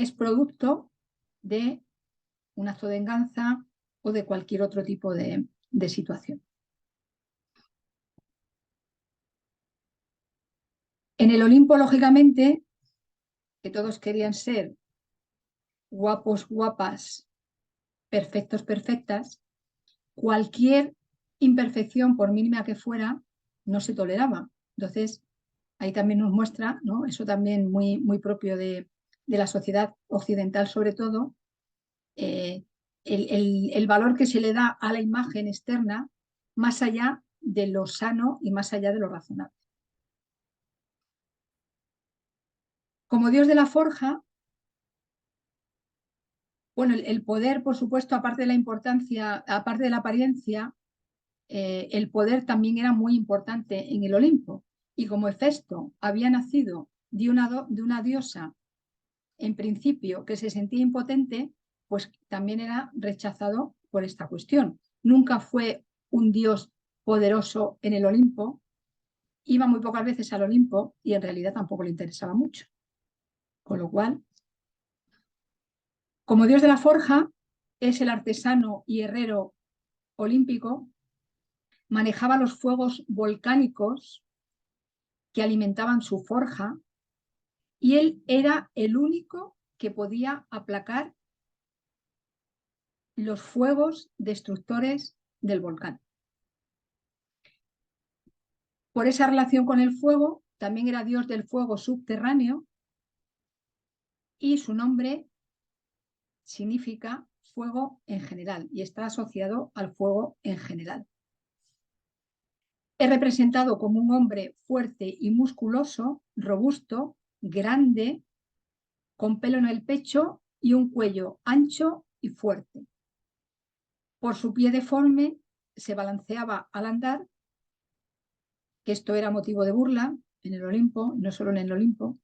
es producto de un acto de venganza o de cualquier otro tipo de situación. En el Olimpo, lógicamente, que todos querían ser guapos, guapas, perfectos, perfectas, cualquier imperfección, por mínima que fuera, no se toleraba. Entonces, ahí también nos muestra, ¿no? Eso también muy, muy propio de la sociedad occidental, sobre todo, el valor que se le da a la imagen externa más allá de lo sano y más allá de lo razonable. Como dios de la forja, bueno, el poder, por supuesto, aparte de la importancia, aparte de la apariencia, el poder también era muy importante en el Olimpo. Y como Hefesto había nacido de una diosa, en principio, que se sentía impotente, pues también era rechazado por esta cuestión. Nunca fue un dios poderoso en el Olimpo, iba muy pocas veces al Olimpo y en realidad tampoco le interesaba mucho. Con lo cual, como dios de la forja, es el artesano y herrero olímpico, manejaba los fuegos volcánicos que alimentaban su forja y él era el único que podía aplacar los fuegos destructores del volcán. Por esa relación con el fuego, también era dios del fuego subterráneo y su nombre significa fuego en general y está asociado al fuego en general. Es representado como un hombre fuerte y musculoso, robusto, grande, con pelo en el pecho y un cuello ancho y fuerte. Por su pie deforme se balanceaba al andar, que esto era motivo de burla en el Olimpo, no solo en el Olimpo.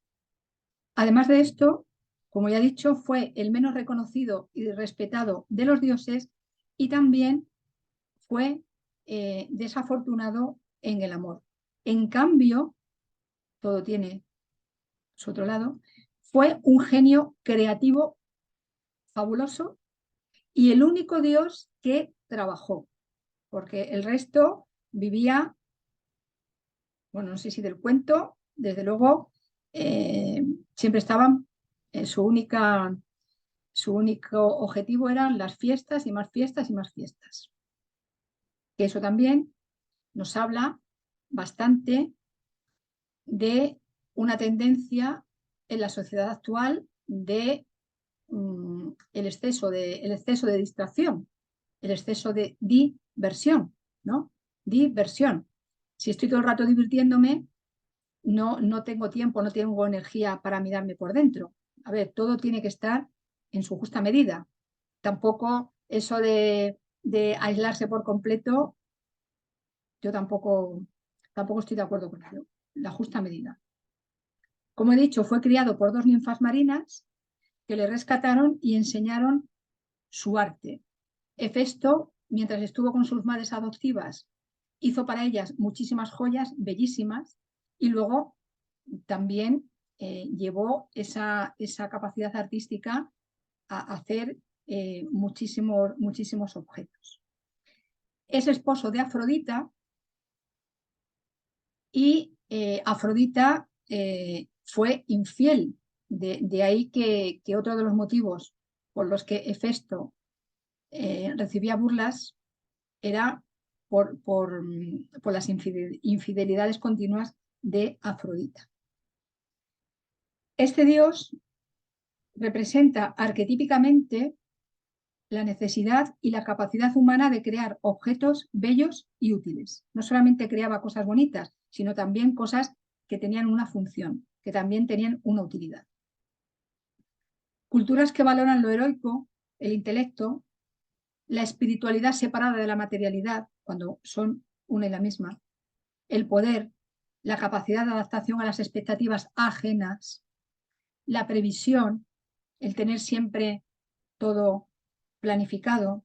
Además de esto, como ya he dicho, fue el menos reconocido y respetado de los dioses y también fue desafortunado en el amor. En cambio, todo tiene su otro lado, fue un genio creativo fabuloso y el único dios que trabajó, porque el resto vivía, bueno, no sé si del cuento, desde luego, siempre estaban, su único objetivo eran las fiestas y más fiestas y más fiestas. Que eso también nos habla bastante de una tendencia en la sociedad actual de el exceso de distracción, el exceso de diversión, ¿no? Diversión. Si estoy todo el rato divirtiéndome, no tengo tiempo, no tengo energía para mirarme por dentro. A ver, todo tiene que estar en su justa medida. Tampoco eso de aislarse por completo, yo tampoco estoy de acuerdo con ello. La justa medida. Como he dicho, fue criado por dos ninfas marinas que le rescataron y enseñaron su arte. Hefesto, mientras estuvo con sus madres adoptivas, hizo para ellas muchísimas joyas bellísimas y luego también llevó esa capacidad artística a hacer muchísimos objetos. Es esposo de Afrodita y Afrodita fue infiel. De ahí que otro de los motivos por los que Hefesto recibía burlas era por las infidelidades continuas de Afrodita. Este dios representa arquetípicamente la necesidad y la capacidad humana de crear objetos bellos y útiles. No solamente creaba cosas bonitas, sino también cosas que tenían una función, que también tenían una utilidad. Culturas que valoran lo heroico, el intelecto, la espiritualidad separada de la materialidad, cuando son una y la misma, el poder, la capacidad de adaptación a las expectativas ajenas, la previsión, el tener siempre todo planificado,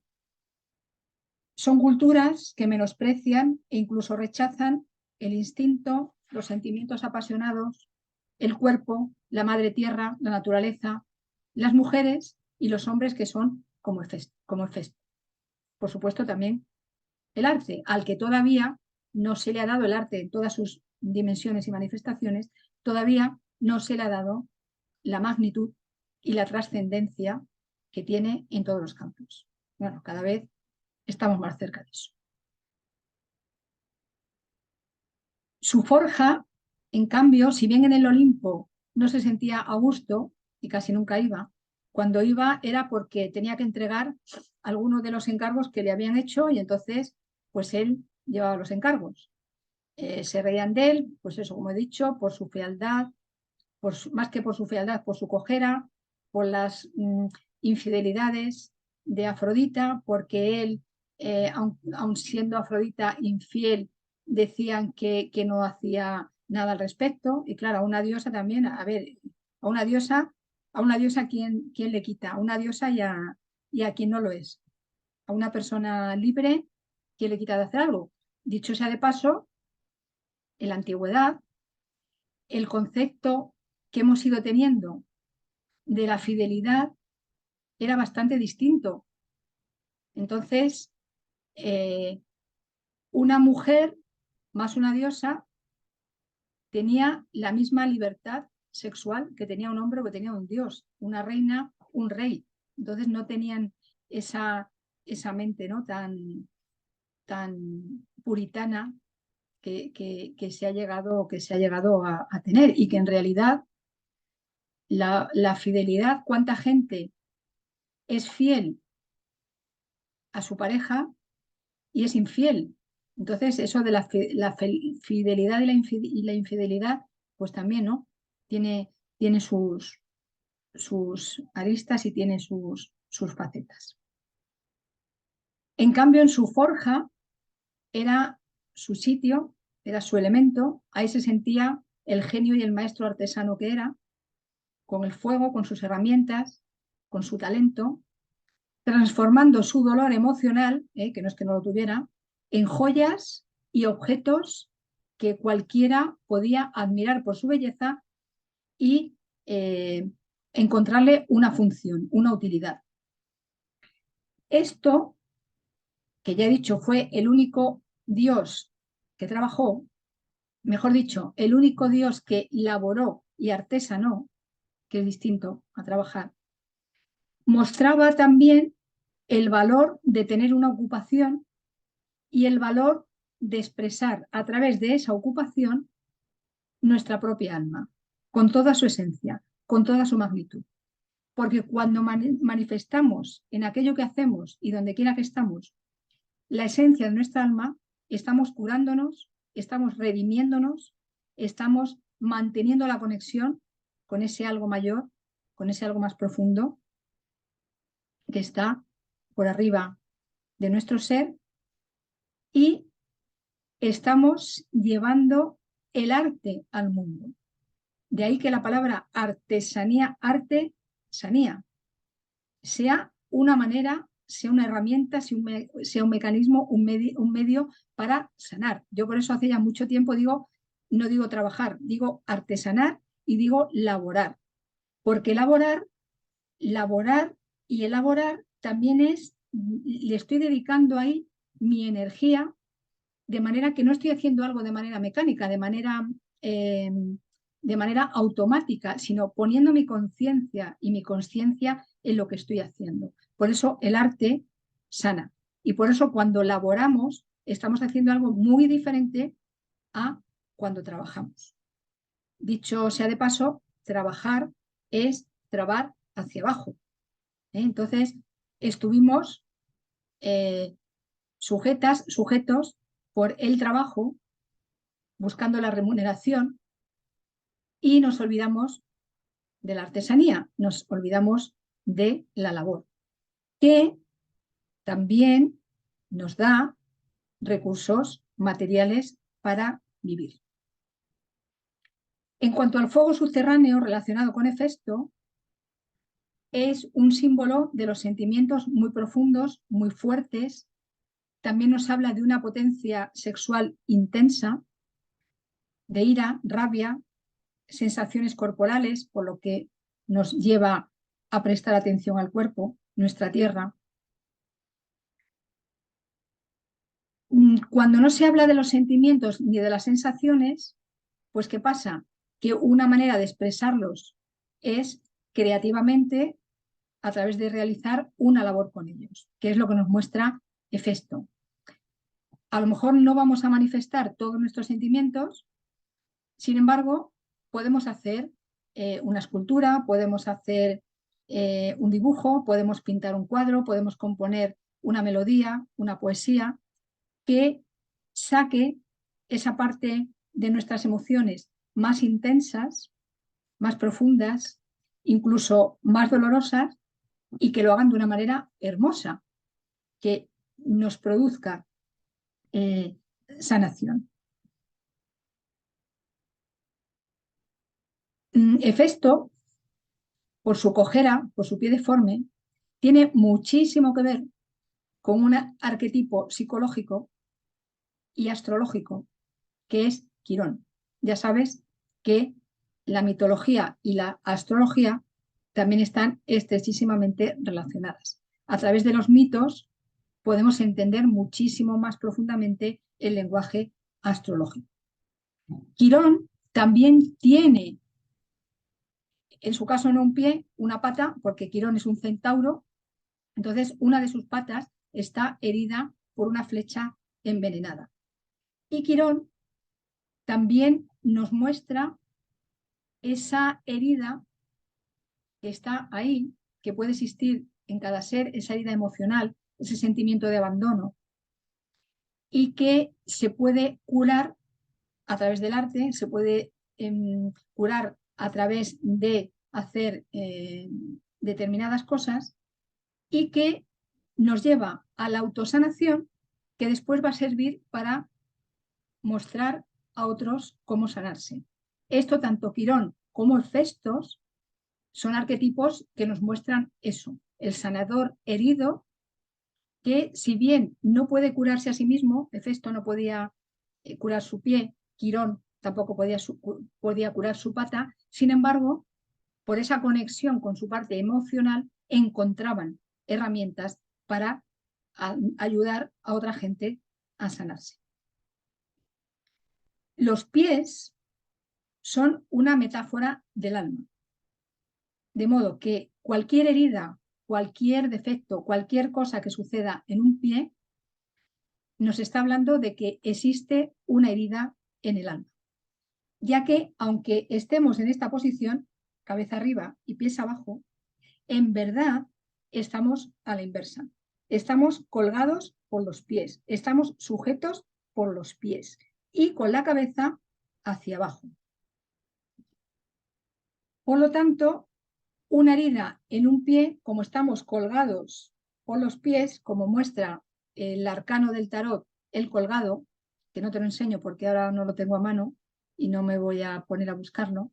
son culturas que menosprecian e incluso rechazan el instinto, los sentimientos apasionados, el cuerpo, la madre tierra, la naturaleza, las mujeres y los hombres que son como Hefesto. Por supuesto también el arte, al que todavía no se le ha dado el arte en todas sus dimensiones y manifestaciones, todavía no se le ha dado la magnitud y la trascendencia que tiene en todos los campos. Bueno, cada vez estamos más cerca de eso. Su forja, en cambio, si bien en el Olimpo no se sentía a gusto y casi nunca iba, cuando iba era porque tenía que entregar algunos de los encargos que le habían hecho y entonces pues él llevaba los encargos. Se reían de él, pues eso, como he dicho, por su fealdad, más que por su fealdad, por su cojera, por las infidelidades de Afrodita, porque él, aun siendo Afrodita infiel, decían que no hacía nada al respecto. Y claro, a una diosa también, a ver, a una diosa ¿quién le quita? A una diosa y a quien no lo es. A una persona libre, ¿quién le quita de hacer algo? Dicho sea de paso, en la antigüedad, el concepto que hemos ido teniendo de la fidelidad era bastante distinto. Entonces, una mujer más una diosa tenía la misma libertad sexual que tenía un hombre o que tenía un dios, una reina, un rey. Entonces no tenían esa mente, ¿no? tan puritana que se ha llegado a tener y que en realidad la fidelidad, cuánta gente es fiel a su pareja y es infiel. Entonces, eso de la fidelidad y la infidelidad, pues también, ¿no? Tiene sus aristas y tiene sus facetas. En cambio, en su forja era su sitio, era su elemento, ahí se sentía el genio y el maestro artesano que era, con el fuego, con sus herramientas, con su talento, transformando su dolor emocional, que no es que no lo tuviera, en joyas y objetos que cualquiera podía admirar por su belleza y encontrarle una función, una utilidad. Esto, que ya he dicho, fue el único Dios que trabajó, mejor dicho, el único Dios que laboró y artesanó, que es distinto a trabajar, mostraba también el valor de tener una ocupación y el valor de expresar a través de esa ocupación nuestra propia alma, con toda su esencia, con toda su magnitud. Porque cuando manifestamos en aquello que hacemos y donde quiera que estamos la esencia de nuestra alma, estamos curándonos, estamos redimiéndonos, estamos manteniendo la conexión con ese algo mayor, con ese algo más profundo que está por arriba de nuestro ser y estamos llevando el arte al mundo. De ahí que la palabra artesanía, artesanía, sea una manera, sea una herramienta, sea un mecanismo, un medio para sanar. Yo por eso hace ya mucho tiempo no digo trabajar, digo artesanar y digo laborar. Porque laborar y elaborar también le estoy dedicando ahí mi energía de manera que no estoy haciendo algo de manera mecánica, de manera automática, sino poniendo mi conciencia y mi consciencia en lo que estoy haciendo. Por eso el arte sana. Y por eso cuando laboramos estamos haciendo algo muy diferente a cuando trabajamos. Dicho sea de paso, trabajar es trabar hacia abajo. Entonces, estuvimos sujetos por el trabajo, buscando la remuneración, y nos olvidamos de la artesanía, nos olvidamos de la labor, que también nos da recursos materiales para vivir. En cuanto al fuego subterráneo relacionado con Hefesto, es un símbolo de los sentimientos muy profundos, muy fuertes. También nos habla de una potencia sexual intensa, de ira, rabia, sensaciones corporales, por lo que nos lleva a prestar atención al cuerpo, nuestra tierra. Cuando no se habla de los sentimientos ni de las sensaciones, pues ¿qué pasa? Que una manera de expresarlos es creativamente a través de realizar una labor con ellos, que es lo que nos muestra Hefesto. A lo mejor no vamos a manifestar todos nuestros sentimientos, sin embargo, podemos hacer una escultura, podemos hacer un dibujo, podemos pintar un cuadro, podemos componer una melodía, una poesía, que saque esa parte de nuestras emociones más intensas, más profundas, incluso más dolorosas, y que lo hagan de una manera hermosa, que nos produzca sanación. Hefesto, por su cojera, por su pie deforme, tiene muchísimo que ver con un arquetipo psicológico y astrológico, que es Quirón. Ya sabes que la mitología y la astrología también están estrechísimamente relacionadas. A través de los mitos podemos entender muchísimo más profundamente el lenguaje astrológico. Quirón también tiene, en su caso no un pie, una pata, porque Quirón es un centauro, entonces una de sus patas está herida por una flecha envenenada. Y Quirón también nos muestra esa herida que está ahí, que puede existir en cada ser, esa herida emocional, ese sentimiento de abandono, y que se puede curar a través del arte, se puede curar a través de hacer determinadas cosas, y que nos lleva a la autosanación, que después va a servir para mostrar a otros cómo sanarse. Esto, tanto Quirón como Hefestos, son arquetipos que nos muestran eso, el sanador herido, que si bien no puede curarse a sí mismo, Hefesto no podía curar su pie, Quirón tampoco podía curar su pata, sin embargo, por esa conexión con su parte emocional, encontraban herramientas para ayudar a otra gente a sanarse. Los pies son una metáfora del alma, de modo que cualquier herida, cualquier defecto, cualquier cosa que suceda en un pie, nos está hablando de que existe una herida en el alma, ya que aunque estemos en esta posición, cabeza arriba y pies abajo, en verdad estamos a la inversa. Estamos colgados por los pies, estamos sujetos por los pies y con la cabeza hacia abajo. Por lo tanto, una herida en un pie, como estamos colgados por los pies, como muestra el arcano del tarot, el colgado, que no te lo enseño porque ahora no lo tengo a mano y no me voy a poner a buscarlo.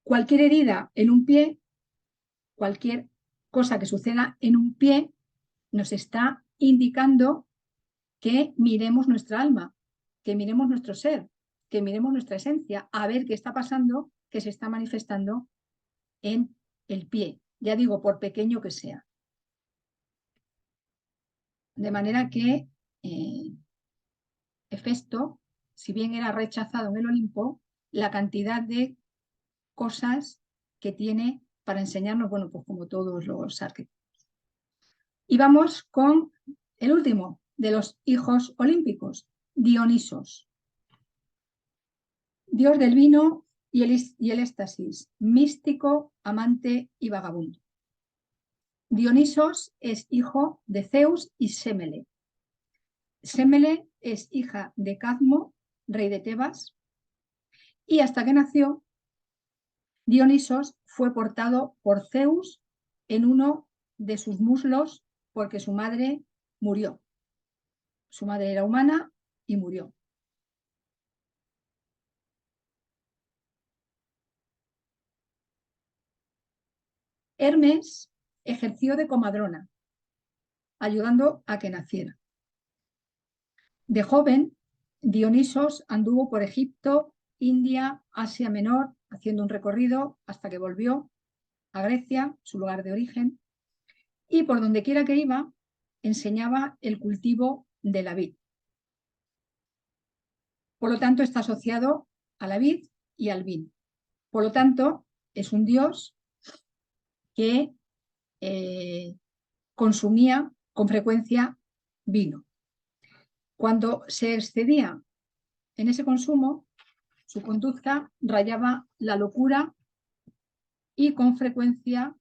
Cualquier herida en un pie, cualquier cosa que suceda en un pie, nos está indicando que miremos nuestra alma, que miremos nuestro ser, que miremos nuestra esencia, a ver qué está pasando, que se está manifestando en el pie, ya digo, por pequeño que sea. De manera que Hefesto, si bien era rechazado en el Olimpo, la cantidad de cosas que tiene para enseñarnos, bueno, pues como todos los arquetipos. Y vamos con el último de los hijos olímpicos, Dionisos. Dios del vino y el éxtasis, místico, amante y vagabundo. Dionisos es hijo de Zeus y Sémele. Sémele es hija de Cadmo, rey de Tebas, y hasta que nació, Dionisos fue portado por Zeus en uno de sus muslos porque su madre murió. Su madre era humana y murió. Hermes ejerció de comadrona, ayudando a que naciera. De joven, Dionisos anduvo por Egipto, India, Asia Menor, haciendo un recorrido hasta que volvió a Grecia, su lugar de origen, y por donde quiera que iba, enseñaba el cultivo de la vid. Por lo tanto, está asociado a la vid y al vino. Por lo tanto, es un dios que consumía con frecuencia vino. Cuando se excedía en ese consumo, su conducta rayaba la locura y con frecuencia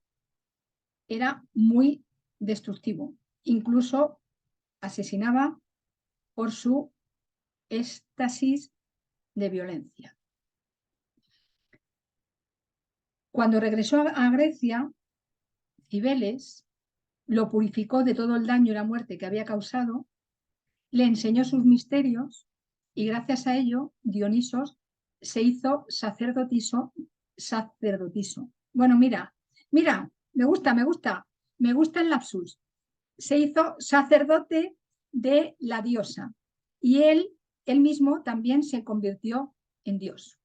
era muy destructivo. Incluso asesinaba por su éxtasis de violencia. Cuando regresó a Grecia, Cibeles lo purificó de todo el daño y la muerte que había causado, le enseñó sus misterios y gracias a ello Dionisos se hizo sacerdotiso. Bueno, mira, me gusta el lapsus. Se hizo sacerdote de la diosa y él mismo también se convirtió en dios.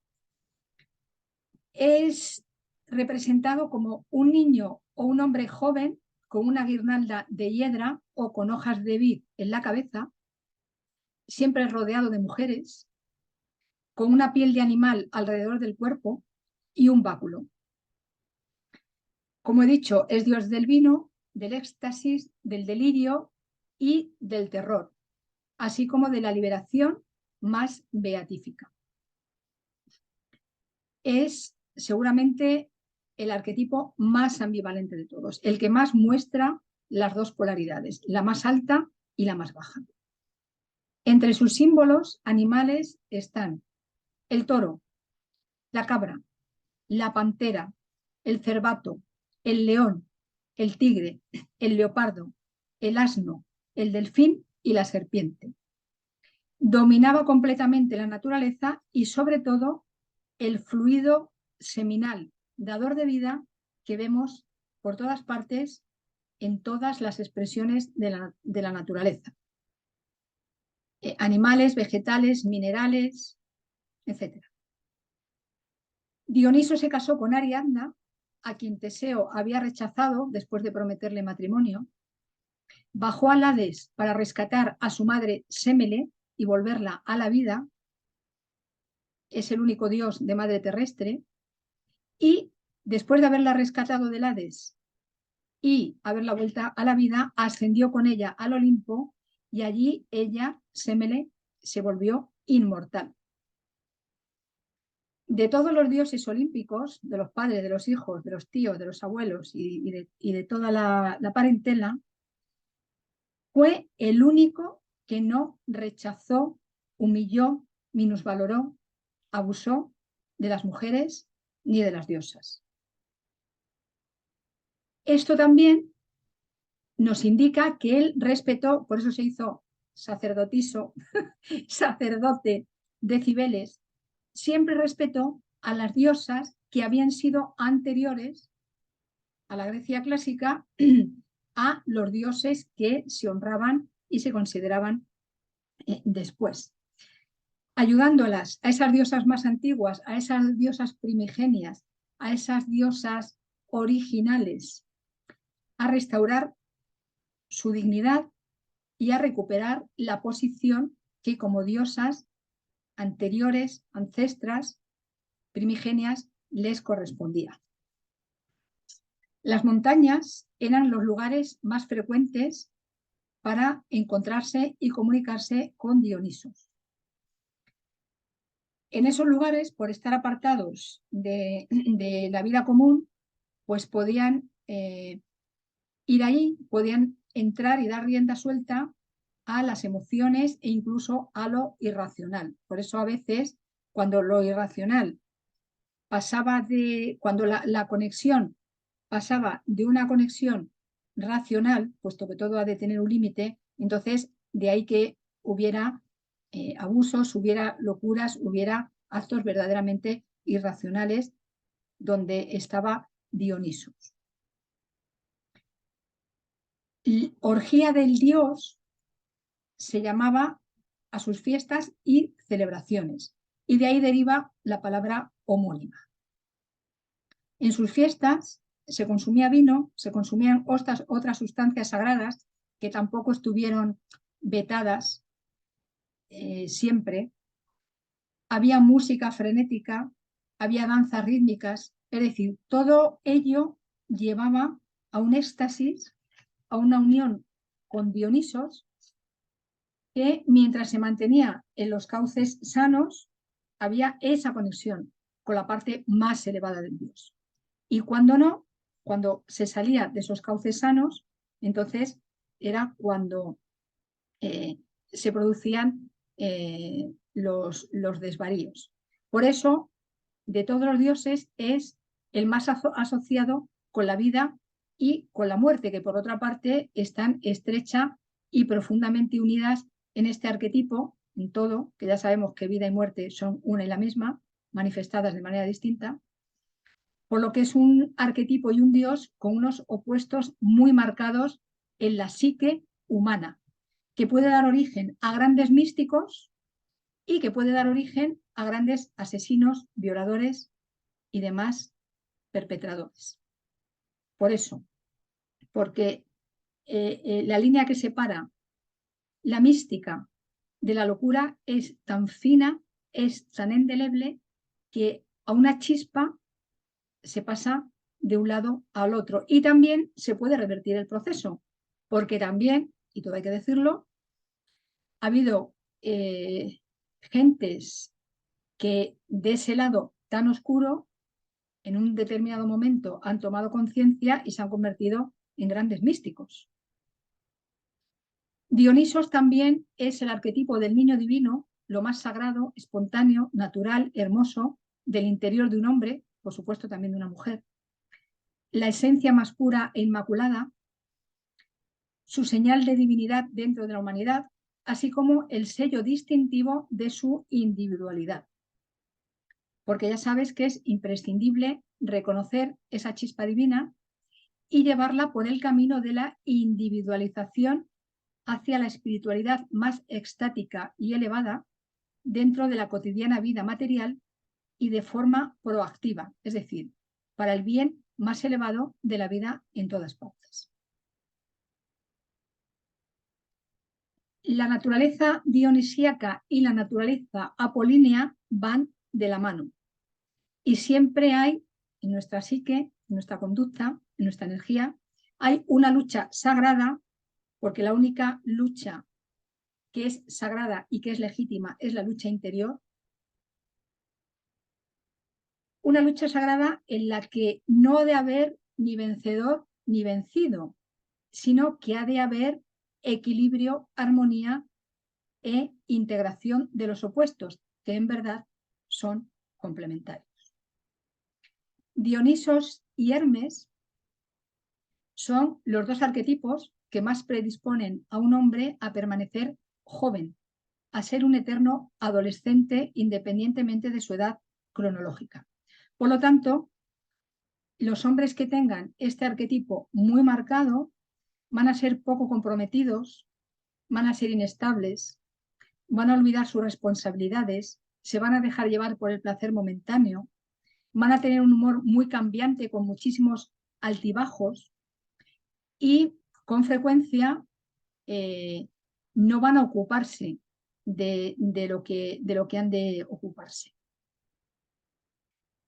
Es representado como un niño o un hombre joven con una guirnalda de hiedra o con hojas de vid en la cabeza, siempre rodeado de mujeres, con una piel de animal alrededor del cuerpo y un báculo. Como he dicho, es dios del vino, del éxtasis, del delirio y del terror, así como de la liberación más beatífica. Es seguramente el arquetipo más ambivalente de todos, el que más muestra las dos polaridades, la más alta y la más baja. Entre sus símbolos animales están el toro, la cabra, la pantera, el cervato, el león, el tigre, el leopardo, el asno, el delfín y la serpiente. Dominaba completamente la naturaleza y sobre todo el fluido seminal, dador de vida, que vemos por todas partes en todas las expresiones de la naturaleza. Animales, vegetales, minerales, etc. Dioniso se casó con Ariadna, a quien Teseo había rechazado después de prometerle matrimonio. Bajó al Hades para rescatar a su madre Sémele y volverla a la vida. Es el único dios de madre terrestre. Y después de haberla rescatado del Hades y haberla vuelta a la vida, ascendió con ella al Olimpo y allí ella, Sémele, se volvió inmortal. De todos los dioses olímpicos, de los padres, de los hijos, de los tíos, de los abuelos y de toda la parentela, fue el único que no rechazó, humilló, minusvaloró, abusó de las mujeres ni de las diosas. Esto también nos indica que él respetó, por eso se hizo sacerdotiso, sacerdote de Cibeles, siempre respetó a las diosas que habían sido anteriores a la Grecia clásica, a los dioses que se honraban y se consideraban después, ayudándolas a esas diosas más antiguas, a esas diosas primigenias, a esas diosas originales, a restaurar su dignidad y a recuperar la posición que como diosas anteriores, ancestras, primigenias, les correspondía. Las montañas eran los lugares más frecuentes para encontrarse y comunicarse con Dionisos. En esos lugares, por estar apartados de la vida común, pues podían ir ahí, podían entrar y dar rienda suelta a las emociones e incluso a lo irracional. Por eso a veces cuando lo irracional pasaba cuando la conexión pasaba de una conexión racional, puesto que todo ha de tener un límite, entonces de ahí que hubiera abusos, hubiera locuras, hubiera actos verdaderamente irracionales donde estaba Dionisos. Orgía del dios se llamaba a sus fiestas y celebraciones, y de ahí deriva la palabra homónima. En sus fiestas se consumía vino, se consumían otras sustancias sagradas que tampoco estuvieron vetadas siempre. Había música frenética, había danzas rítmicas, es decir, todo ello llevaba a un éxtasis, a una unión con Dionisos, que mientras se mantenía en los cauces sanos, había esa conexión con la parte más elevada del Dios. Y cuando no, cuando se salía de esos cauces sanos, entonces era cuando se producían los desvaríos. Por eso, de todos los dioses, es el más asociado con la vida y con la muerte, que por otra parte están estrecha y profundamente unidas en este arquetipo, en todo, que ya sabemos que vida y muerte son una y la misma, manifestadas de manera distinta, por lo que es un arquetipo y un dios con unos opuestos muy marcados en la psique humana, que puede dar origen a grandes místicos y que puede dar origen a grandes asesinos, violadores y demás perpetradores. Por eso, porque la línea que separa la mística de la locura es tan fina, es tan indeleble, que a una chispa se pasa de un lado al otro. Y también se puede revertir el proceso, porque también, y todo hay que decirlo, ha habido gentes que de ese lado tan oscuro, en un determinado momento han tomado conciencia y se han convertido en grandes místicos. Dionisos también es el arquetipo del niño divino, lo más sagrado, espontáneo, natural, hermoso, del interior de un hombre, por supuesto también de una mujer. La esencia más pura e inmaculada, su señal de divinidad dentro de la humanidad, así como el sello distintivo de su individualidad. Porque ya sabes que es imprescindible reconocer esa chispa divina y llevarla por el camino de la individualización hacia la espiritualidad más extática y elevada dentro de la cotidiana vida material y de forma proactiva, es decir, para el bien más elevado de la vida en todas partes. La naturaleza dionisíaca y la naturaleza apolínea van de la mano. Y siempre hay en nuestra psique, en nuestra conducta, en nuestra energía, hay una lucha sagrada, porque la única lucha que es sagrada y que es legítima es la lucha interior. Una lucha sagrada en la que no ha de haber ni vencedor ni vencido, sino que ha de haber equilibrio, armonía e integración de los opuestos, que en verdad son complementarios. Dionisos y Hermes son los dos arquetipos que más predisponen a un hombre a permanecer joven, a ser un eterno adolescente independientemente de su edad cronológica. Por lo tanto, los hombres que tengan este arquetipo muy marcado van a ser poco comprometidos, van a ser inestables, van a olvidar sus responsabilidades, se van a dejar llevar por el placer momentáneo, van a tener un humor muy cambiante con muchísimos altibajos y con frecuencia no van a ocuparse de lo que han de ocuparse.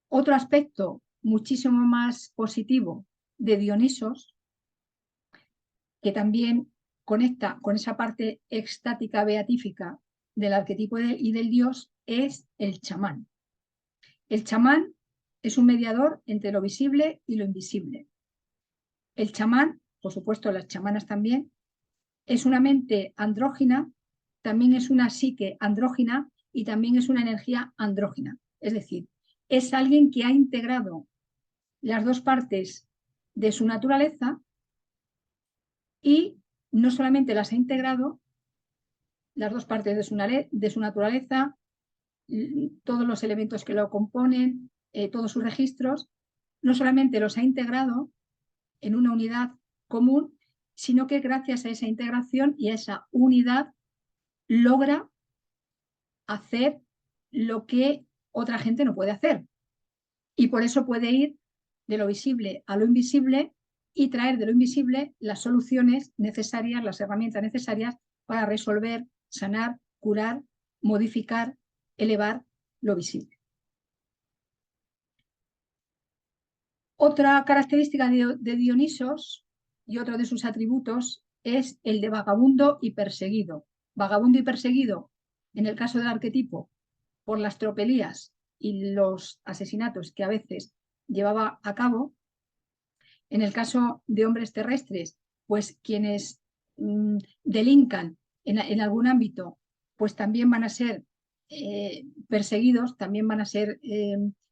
Otro aspecto muchísimo más positivo de Dionisos, que también conecta con esa parte extática beatífica del arquetipo y del dios, es el chamán. El chamán es un mediador entre lo visible y lo invisible. El chamán, por supuesto las chamanas también, es una mente andrógina, también es una psique andrógina y también es una energía andrógina. Es decir, es alguien que ha integrado las dos partes de su naturaleza y no solamente las ha integrado, las dos partes de su naturaleza, todos los elementos que lo componen, todos sus registros, no solamente los ha integrado en una unidad común, sino que gracias a esa integración y a esa unidad logra hacer lo que otra gente no puede hacer. Y por eso puede ir de lo visible a lo invisible y traer de lo invisible las soluciones necesarias, las herramientas necesarias para resolver, sanar, curar, modificar, elevar lo visible. Otra característica de Dionisos y otro de sus atributos es el de vagabundo y perseguido. Vagabundo y perseguido, en el caso del arquetipo, por las tropelías y los asesinatos que a veces llevaba a cabo. En el caso de hombres terrestres, pues quienes delincan en algún ámbito, pues también van a ser perseguidos, también van a ser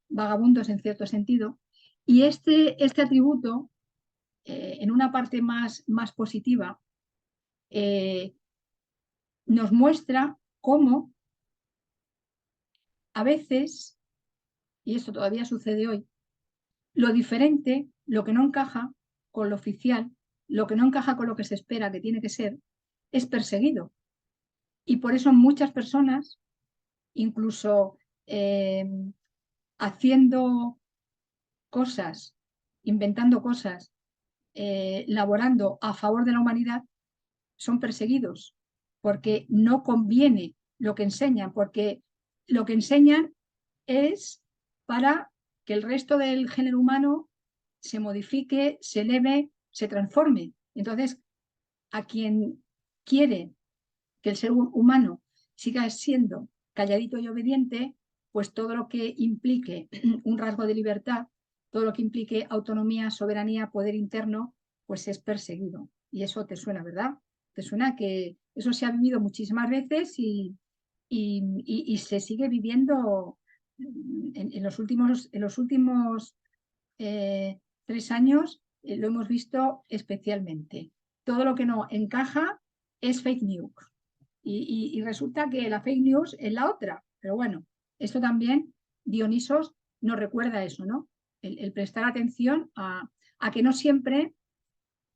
vagabundos en cierto sentido. Y este atributo, en una parte más positiva, nos muestra cómo a veces, y esto todavía sucede hoy, lo diferente, lo que no encaja con lo oficial, lo que no encaja con lo que se espera que tiene que ser, es perseguido. Y por eso muchas personas, incluso haciendo cosas, inventando cosas, laborando a favor de la humanidad, son perseguidos, porque no conviene lo que enseñan, porque lo que enseñan es para que el resto del género humano se modifique, se eleve, se transforme. Entonces, a quien quiere que el ser humano siga siendo calladito y obediente, pues todo lo que implique un rasgo de libertad, todo lo que implique autonomía, soberanía, poder interno, pues es perseguido. Y eso te suena, ¿verdad? Te suena que eso se ha vivido muchísimas veces y se sigue viviendo en los últimos 3 años, lo hemos visto especialmente. Todo lo que no encaja es fake news. Y resulta que la fake news es la otra. Pero bueno, esto también Dionisos nos recuerda eso, ¿no? El prestar atención a que no siempre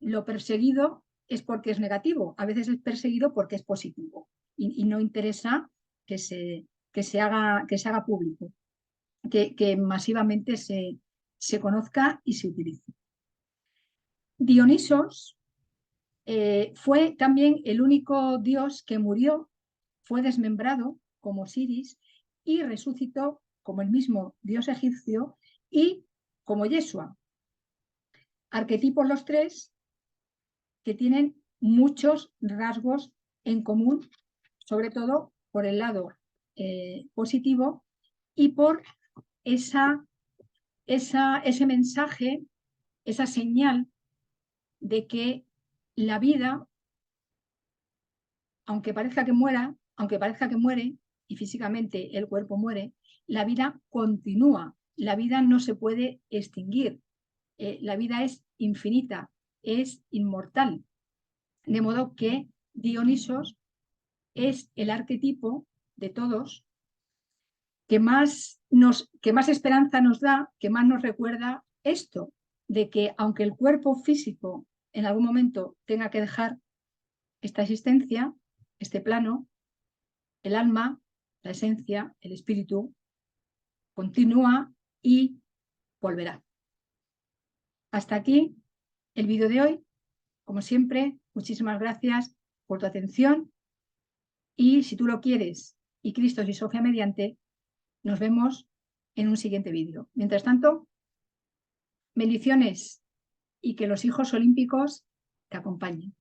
lo perseguido es porque es negativo, a veces es perseguido porque es positivo y no interesa que se haga público, que masivamente se conozca y se utilice. Dionisos fue también el único dios que murió, fue desmembrado como Osiris y resucitó como el mismo dios egipcio y como Yeshua. Arquetipos los tres que tienen muchos rasgos en común, sobre todo por el lado positivo y por ese mensaje, esa señal de que la vida, aunque parezca que muere y físicamente el cuerpo muere, la vida continúa, la vida no se puede extinguir, la vida es infinita, es inmortal. De modo que Dionisos es el arquetipo de todos que más esperanza nos da, que más nos recuerda esto, de que aunque el cuerpo físico en algún momento tenga que dejar esta existencia, este plano, el alma, la esencia, el espíritu, continúa y volverá. Hasta aquí el vídeo de hoy. Como siempre, muchísimas gracias por tu atención y si tú lo quieres y Cristo y Sofía mediante, nos vemos en un siguiente vídeo. Mientras tanto, bendiciones y que los hijos olímpicos te acompañen.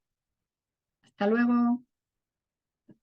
Hasta luego.